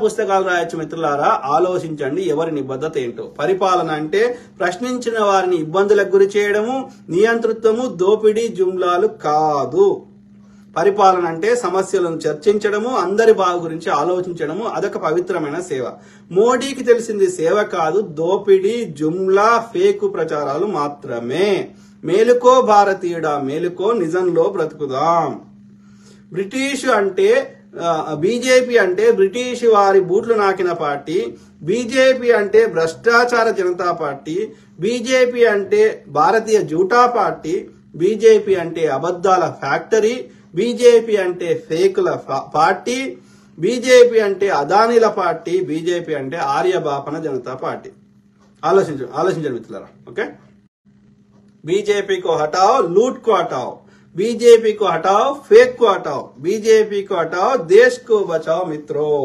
పుస్తకాలు రాయొచ్చు. మిత్రులారా, ఆలోచించండి ఎవరి నిబద్ధత ఏంటో. పరిపాలన అంటే ప్రశ్నించిన వారిని ఇబ్బందులకు గురి చేయడము, నియంతృత్వము, దోపిడీ, జుమ్లాలు కాదు. పరిపాలన అంటే సమస్యలను చర్చించడము, అందరి బాగు గురించి ఆలోచించడము. అదొక పవిత్రమైన సేవ. మోడీకి తెలిసింది సేవ కాదు, దోపిడీ, జుమ్లా, ఫేకు ప్రచారాలు మాత్రమే. మేలుకో భారతీయుడా, మేలుకో, నిజంలో బ్రతుకుదాం. బ్రిటిష్ అంటే బీజేపీ అంటే బ్రిటిష్ వారి బూట్లు నాకిన పార్టీ. బీజేపీ అంటే భ్రష్టాచార జనతా పార్టీ. బీజేపీ అంటే భారతీయ జూటా పార్టీ. బీజేపీ అంటే అబద్ధాల ఫ్యాక్టరీ. బీజేపీ అంటే ఫేకుల పార్టీ. బీజేపీ అంటే అదానీల పార్టీ. బీజేపీ అంటే ఆర్యబాపన జనతా పార్టీ. ఆలోచించండి మిత్రులారా. ఓకే, बीजेपी को हटाओ, लूट को हटाओ, बीजेपी को हटाओ, फेक को हटाओ, बीजेपी को हटाओ, देश को बचाओ. मित्रों,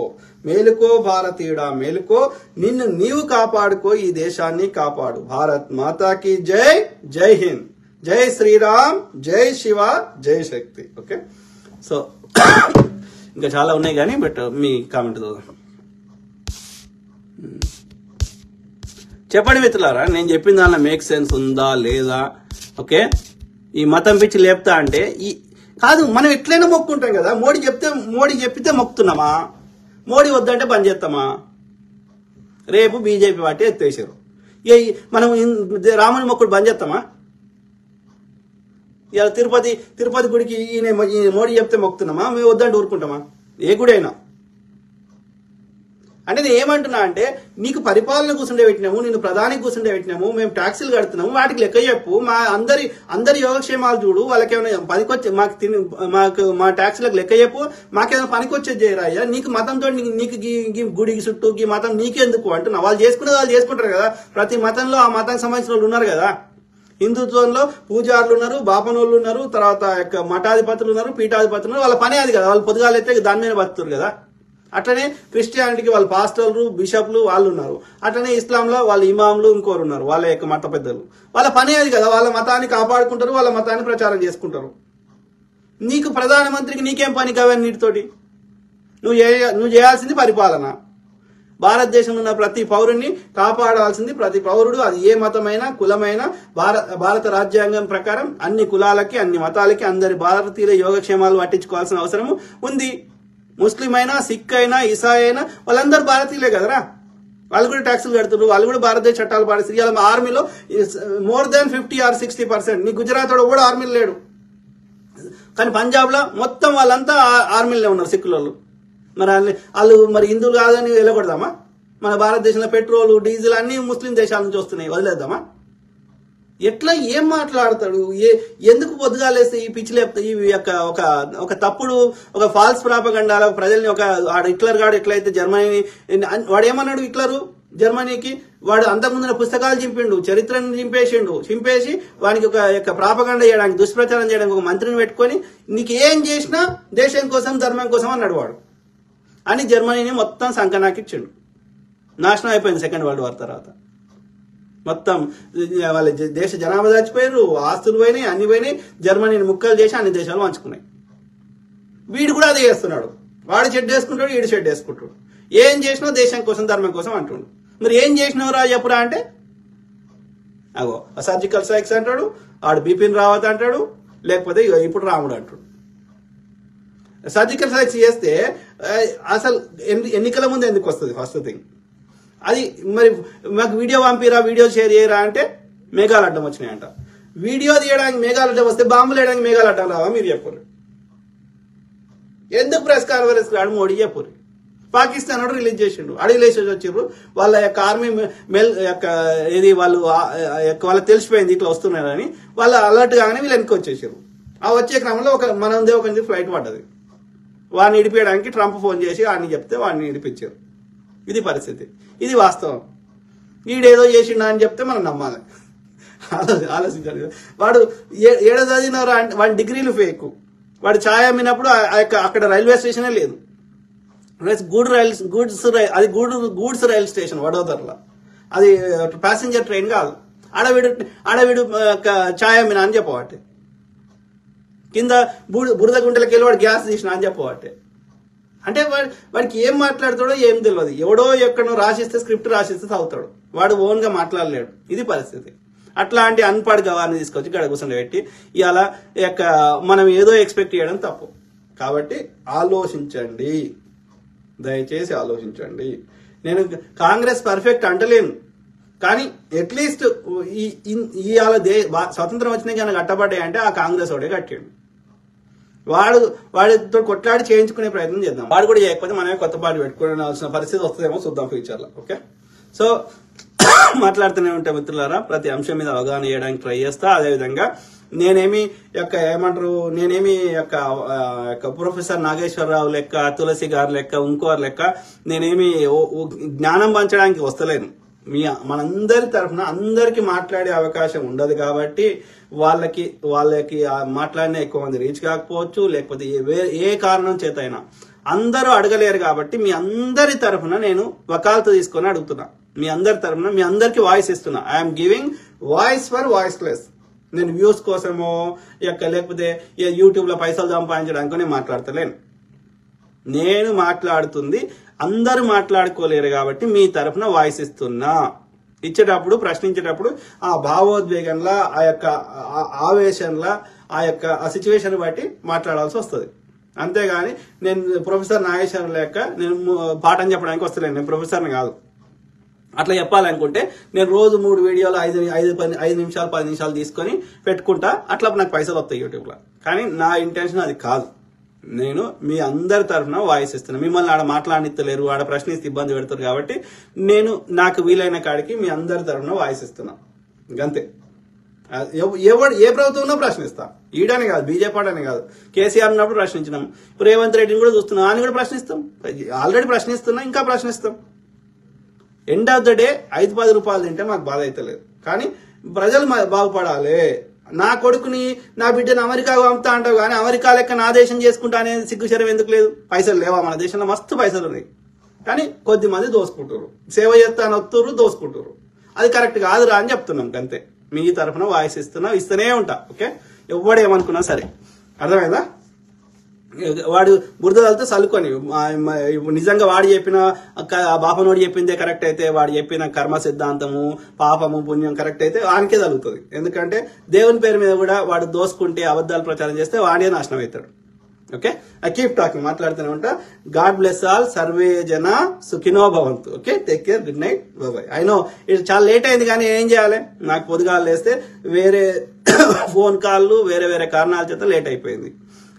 మేలుకో భారతీయుడా, మేలుకో, నిన్ను నీవు కాపాడుకో, ఈ దేశాన్ని కాపాడు. భారత్ మాతాకి జై. జై హింద్, జై శ్రీరామ్, జై శివ, జై శక్తి. ఓకే, సో ఇంకా చాలా ఉన్నాయి కానీ బట్ మీ కామెంట్ చెప్పండి మిత్రులారా. నేను చెప్పిన దానిలో మేక్ సెన్స్ ఉందా లేదా? ఓకే, ఈ మతం పిచ్చి లేపుతా అంటే కాదు, మనం ఎట్లయినా మొక్కుంటాం కదా. మోడీ చెప్పితే మొక్కుతున్నామా? మోడీ వద్దంటే బంద్ చేస్తామా? రేపు బీజేపీ పార్టీ ఎత్తేసారు, మనం రాముని మొక్కుడు బంద్ చేస్తామా? ఇలా తిరుపతి గుడికి ఈయన మోడీ చెప్తే మొక్కుతున్నామా? మేము వద్దంటే ఊరుకుంటామా? ఏ గుడైనా అంటే నేను ఏమంటున్నా అంటే, నీకు పరిపాలన కూర్చుండే పెట్టినాము, నేను ప్రధాని కూర్చుండే పెట్టినాము, మేము ట్యాక్సీలు కడుతున్నాము, వాటికి లెక్క చెప్పు. అందరి యోగక్షేమాలు చూడు, వాళ్ళకేమైనా పనికొచ్చే మాకు మా ట్యాక్సీలకు లెక్క చెప్పు, మాకేమైనా పనికొచ్చేది చేయరాయ్యా. నీకు మతంతో నీకు గుడికి చుట్టూ ఈ మతం నీకెందుకు అంటున్నా? వాళ్ళు చేసుకుంటారు కదా. ప్రతి మతంలో ఆ మతానికి సంబంధించిన వాళ్ళు ఉన్నారు కదా. హిందుత్వంలో పూజారులు ఉన్నారు, బాపనోళ్ళు ఉన్నారు, తర్వాత మఠాధిపతులు ఉన్నారు, పీఠాధిపతులు ఉన్నారు. వాళ్ళ పని అది కదా. వాళ్ళు పొద్దుగాలైతే దాని మీద బతుకుతారు కదా. అట్లనే క్రిస్టియానిటీకి వాళ్ళ పాస్టర్లు, బిషప్లు వాళ్ళు ఉన్నారు. అట్లనే ఇస్లాంలో వాళ్ళ ఇమాంలు ఇంకోరు ఉన్నారు, వాళ్ళ యొక్క మత పెద్దలు. వాళ్ళ పని అది కదా. వాళ్ళ మతాన్ని కాపాడుకుంటారు, వాళ్ళ మతాన్ని ప్రచారం చేసుకుంటారు. నీకు ప్రధానమంత్రికి నీకేం పని కావన్నీటితోటి? నువ్వు చేయాల్సింది పరిపాలన. భారతదేశంలో ఉన్న ప్రతి పౌరుణ్ణి కాపాడాల్సింది ప్రతి పౌరుడు, అది ఏ మతమైనా కులమైనా. భారత రాజ్యాంగం ప్రకారం అన్ని కులాలకి, అన్ని మతాలకి, అందరి భారతీయుల యోగక్షేమాలు పట్టించుకోవాల్సిన అవసరం ఉంది. ముస్లిం అయినా, సిక్ అయినా, ఇసాయి అయినా వాళ్ళందరూ భారతీయులే కదరా. వాళ్ళు కూడా ట్యాక్సులు కడుతున్నారు, వాళ్ళు కూడా భారతదేశ చట్టాలు పాటిస్తారు. ఇవాళ ఆర్మీలో మోర్ దాన్ 50 or 60%. నీ గుజరాత్ వాడు కూడా ఆర్మీలో లేడు, కానీ పంజాబ్ లో మొత్తం వాళ్ళంతా ఆర్మీలో ఉన్నారు సిక్కులు. వాళ్ళు హిందువులు కాదని వెళ్ళకూడదామా? మన భారతదేశంలో పెట్రోల్, డీజిల్ అన్ని ముస్లిం దేశాల నుంచి వస్తున్నాయి, వదిలేద్దామా? ఎట్లా ఏం మాట్లాడతాడు? ఎందుకు పొద్దుగాలేస్తే ఈ పిచ్చి లేపుతా ఈ యొక్క ఒక తప్పుడు ఒక ఫాల్స్ ప్రాపగండాల ప్రజల్ని హిట్లర్ గాడు ఎట్లయితే జర్మనీ వాడు ఏమన్నాడు? హిట్లరు జర్మనీకి వాడు అంతకుముందున పుస్తకాలు చింపిండు, చరిత్రను చింపేసి వానికి ఒక ప్రాపగండ చేయడానికి, దుష్ప్రచారం చేయడానికి ఒక మంత్రిని పెట్టుకొని నీకు ఏం చేసినా దేశం కోసం, ధర్మం కోసం అన్నాడు వాడు. అని జర్మనీని మొత్తం సంకనాకిచ్చిండు. నాశనం అయిపోయింది సెకండ్ వరల్డ్ వార్ తర్వాత. మొత్తం వాళ్ళ దేశ జనాభా చచ్చిపోయారు, ఆస్తులు పోయినాయి, అన్ని పోయినాయి. జర్మనీని ముక్కలు చేసి అన్ని దేశాలు పంచుకున్నాయి. వీడు కూడా అదే చేస్తున్నాడు. వాడు షెడ్ వేసుకుంటాడు, వీడు షెడ్ వేసుకుంటాడు. ఏం చేసినా దేశం కోసం, ధర్మం కోసం అంటుండు. మరి ఏం చేసినవరా చెప్పురా అంటే అగో సర్జికల్ స్ట్రైక్స్ అంటాడు, ఆడు బిపిన్ రావత్ అంటాడు, లేకపోతే ఇప్పుడు రాముడు అంటాడు. సర్జికల్ స్ట్రైక్స్ చేస్తే అసలు ఎన్నికల ముందు ఎందుకు వస్తుంది? ఫస్ట్ థింగ్ అది. మరి మాకు వీడియో పంపిరా, వీడియో షేర్ చేయరా అంటే మేఘాలు అడ్డం వచ్చినాయంట. వీడియో తీయడానికి మేఘాలు అడ్డం వస్తే బాంబులు వేయడానికి మేఘాలు అడ్డం రావా? మీరు చెప్పరు. ఎందుకు ప్రెస్ కాన్ఫరెన్స్ రాడు మోడీ చెప్పరు. పాకిస్తాన్ వాడు రిలీజ్ చేసిండు, రిలీజ్ చేసి వచ్చిర్రు. వాళ్ళ యొక్క ఆర్మీ వాళ్ళకి తెలిసిపోయింది ఇట్లా వస్తున్నారని. వాళ్ళు అలర్ట్ కాగానే వీళ్ళు వెనక్కి వచ్చేసారు. ఆ వచ్చే క్రమంలో మనదే ఒక ఫ్లైట్ పడ్డది. వాడిని ఇడిపించడానికి ట్రంప్ ఫోన్ చేసి వాడిని చెప్తే వాడిని ఇడిపించారు. ఇది పరిస్థితి, ఇది వాస్తవం. వీడేదో చేసిండా అని చెప్తే మనం నమ్మాలి. ఆలోచించాలి. వాడు ఏడో చదివినవరా అంటే వాడి డిగ్రీలు ఫేక్. వాడు ఛాయ్ అమ్మినప్పుడు అక్కడ రైల్వే స్టేషనే లేదు. గూడ్స్ రైల్ స్టేషన్ వడోదరలో. అది ప్యాసింజర్ ట్రైన్ కాదు. ఆడవీడు ఛాయ్ అమ్మినా అని చెప్పబట్టే, కింద బురద గుంటలకి వెళ్ళి వాడు గ్యాస్ తీసిన అని చెప్పబట్టే. అంటే వాడికి ఏం మాట్లాడతాడో ఏం తెలియదు. ఎవడో ఎక్కడో రాసిస్తే స్క్రిప్ట్ రాసిస్తే చదువుతాడు, వాడు ఓన్ గా మాట్లాడలేడు. ఇది పరిస్థితి. అట్లాంటి అన్పాడ్ గవాన్ని తీసుకొచ్చి గడ కూర్చొని పెట్టి ఇవాళ మనం ఏదో ఎక్స్పెక్ట్ చేయడం తప్పు. కాబట్టి ఆలోచించండి, దయచేసి ఆలోచించండి. నేను కాంగ్రెస్ పర్ఫెక్ట్ అంటలేను, కానీ అట్లీస్ట్ ఇవాళ స్వతంత్రం వచ్చినాక కనుక కట్టబడ్డాయి అంటే ఆ కాంగ్రెస్ వాడే కట్టాడు. వాడితో కొట్లాడి చేయించుకునే ప్రయత్నం చేద్దాం. వాడు కూడా చేయకపోతే మనమే కొత్త పార్టీ పెట్టుకోవాల్సిన పరిస్థితి వస్తుందేమో చూద్దాం ఫ్యూచర్ లో. ఓకే, సో మాట్లాడుతూనే ఉంటా మిత్రులారా, ప్రతి అంశం మీద అవగాహన చేయడానికి ట్రై చేస్తా. అదేవిధంగా నేనేమి ప్రొఫెసర్ నాగేశ్వరరావు లెక్క, తులసి గారు లెక్క, ఇంకోరు లెక్క నేనేమి జ్ఞానం పంచడానికి వస్తలేను. మనందరి తరఫున అందరికి మాట్లాడే అవకాశం ఉండదు కాబట్టి వాళ్ళకి మాట్లాడిన ఎక్కువ మంది రీచ్ కాకపోవచ్చు, లేకపోతే ఏ కారణం చేత అయినా అందరూ అడగలేరు. కాబట్టి మీ అందరి తరఫున నేను వకాలత తీసుకొని అడుగుతున్నా. మీ అందరి తరఫున మీ అందరికి వాయిస్ ఇస్తున్నా. I'm giving voice for voiceless. నేను వ్యూస్ కోసమో లేకపోతే యూట్యూబ్ లో పైసలు సంపాదించడానికో నేను మాట్లాడతలేను. నేను మాట్లాడుతుంది అందరూ మాట్లాడుకోలేరు కాబట్టి మీ తరఫున వాయిస్ ఇస్తున్నా. ఇచ్చేటప్పుడు, ప్రశ్నించేటప్పుడు ఆ భావోద్వేగంలా, ఆవేశంలా, ఆ సిచ్యువేషన్ బట్టి మాట్లాడాల్సి వస్తుంది. అంతేగాని నేను ప్రొఫెసర్ నాగేశ్వర లెక్క నేను పాఠం చెప్పడానికి వస్తలేను. నేను ప్రొఫెసర్ని కాదు. అట్లా చెప్పాలనుకుంటే నేను రోజు 3 వీడియోలు 5 నిమిషాలు 10 నిమిషాలు తీసుకొని పెట్టుకుంటా. అట్లా నాకు పైసలు వస్తాయి యూట్యూబ్ లో. కానీ నా ఇంటెన్షన్ అది కాదు. నేను మీ అందరి తరఫున వాయిస్ ఇస్తున్నా. మిమ్మల్ని ఆడ మాట్లాడనిత్తలేరు, ఆడ ప్రశ్నిస్తే ఇబ్బంది పెడతారు కాబట్టి నేను నాకు వీలైన కాడికి మీ అందరి తరఫున వాయిస్ ఇస్తున్నా. అంతే. ఏ ప్రభుత్వంలో ప్రశ్నిస్తా. ఈడని కాదు, బీజేపీ అని కాదు. కేసీఆర్ ఉన్నప్పుడు ప్రశ్నించినాం. ఇప్పుడు రేవంత్ రెడ్డిని కూడా చూస్తున్నాం, అని కూడా ప్రశ్నిస్తాం. ఆల్రెడీ ప్రశ్నిస్తున్నా, ఇంకా ప్రశ్నిస్తాం. ఎండ్ ఆఫ్ ద డే 5-10 రూపాయలు తింటే మాకు బాధ అయితే లేదు. కానీ ప్రజలు బాగుపడాలి. నా కొడుకుని, నా బిడ్డను అమెరికాకు పంపుతా అంటావు, కానీ అమెరికా లెక్క నా దేశం చేసుకుంటా అనేది సిగ్గుశరం ఎందుకు లేదు? పైసలు లేవా మన దేశంలో? మస్తు పైసలు ఉన్నాయి. కానీ కొద్ది మంది దోసుకుంటారు. సేవ చేస్తాను వస్తున్నారు, దోసుకుంటారు. అది కరెక్ట్ కాదురా అని చెప్తున్నాం. అంతే. మీ తరఫున వాయిస్ ఇస్తూనే ఉంటా. ఓకే, ఎవడేమనుకున్నా సరే. అర్థమైందా? వాడు బురదలతో చల్లుకొని నిజంగా వాడు చెప్పిన బాపనోడు చెప్పిందే కరెక్ట్ అయితే, వాడు చెప్పిన కర్మ సిద్ధాంతము, పాపము, పుణ్యం కరెక్ట్ అయితే వానికే తగులుతుంది. ఎందుకంటే దేవుని పేరు మీద కూడా వాడు దోసుకుంటే, అబద్ధాలు ప్రచారం చేస్తే వాడే నాశనం అవుతాడు. ఓకే, ఐ కీప్ టాకింగ్, మాట్లాడుతూనే ఉంటా. గాడ్ బ్లెస్ ఆల్, సర్వే జన సుఖినో భవంతు. Okay, take care, good night, bye. I know ఇది చాలా లేట్ అయింది, కానీ ఏం చేయాలి? నాకు పొద్దుగాలు లేస్తే వేరే ఫోన్ కాళ్ళు, వేరే కారణాల చేత లేట్ అయిపోయింది.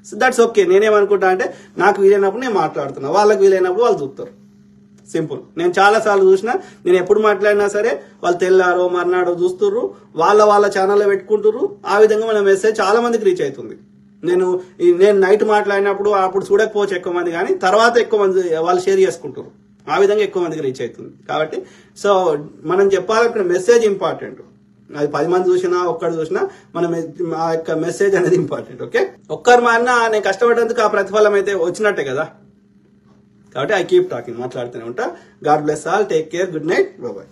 So that's okay. నేనేమనుకుంటా అంటే నాకు వీలైనప్పుడు నేను మాట్లాడుతున్నా, వాళ్ళకి వీలైనప్పుడు వాళ్ళు చూస్తారు. సింపుల్. నేను చాలా సార్లు చూసినా, నేను ఎప్పుడు మాట్లాడినా సరే వాళ్ళు తెల్లారో మర్నాడో చూస్తుర్రు, వాళ్ళ ఛానల్లో పెట్టుకుంటుర్రు. ఆ విధంగా మన మెసేజ్ చాలా మందికి రీచ్ అవుతుంది. నేను నైట్ మాట్లాడినప్పుడు అప్పుడు చూడకపోవచ్చు ఎక్కువ మంది, కానీ తర్వాత ఎక్కువ మంది వాళ్ళు షేర్ చేసుకుంటారు. ఆ విధంగా ఎక్కువ మందికి రీచ్ అవుతుంది. కాబట్టి సో మనం చెప్పాలనుకున్న మెసేజ్ ఇంపార్టెంట్. అది 10 మంది చూసినా, ఒక్కడు చూసినా మనం ఆ యొక్క మెసేజ్ అనేది ఇంపార్టెంట్. ఓకే, ఒక్కరు మారినా నేను కష్టపడేందుకు ఆ ప్రతిఫలం అయితే వచ్చినట్టే కదా. కాబట్టి ఐ కీప్ టాకింగ్, మాట్లాడుతూనే ఉంటా. God bless all, take care, good night, bye.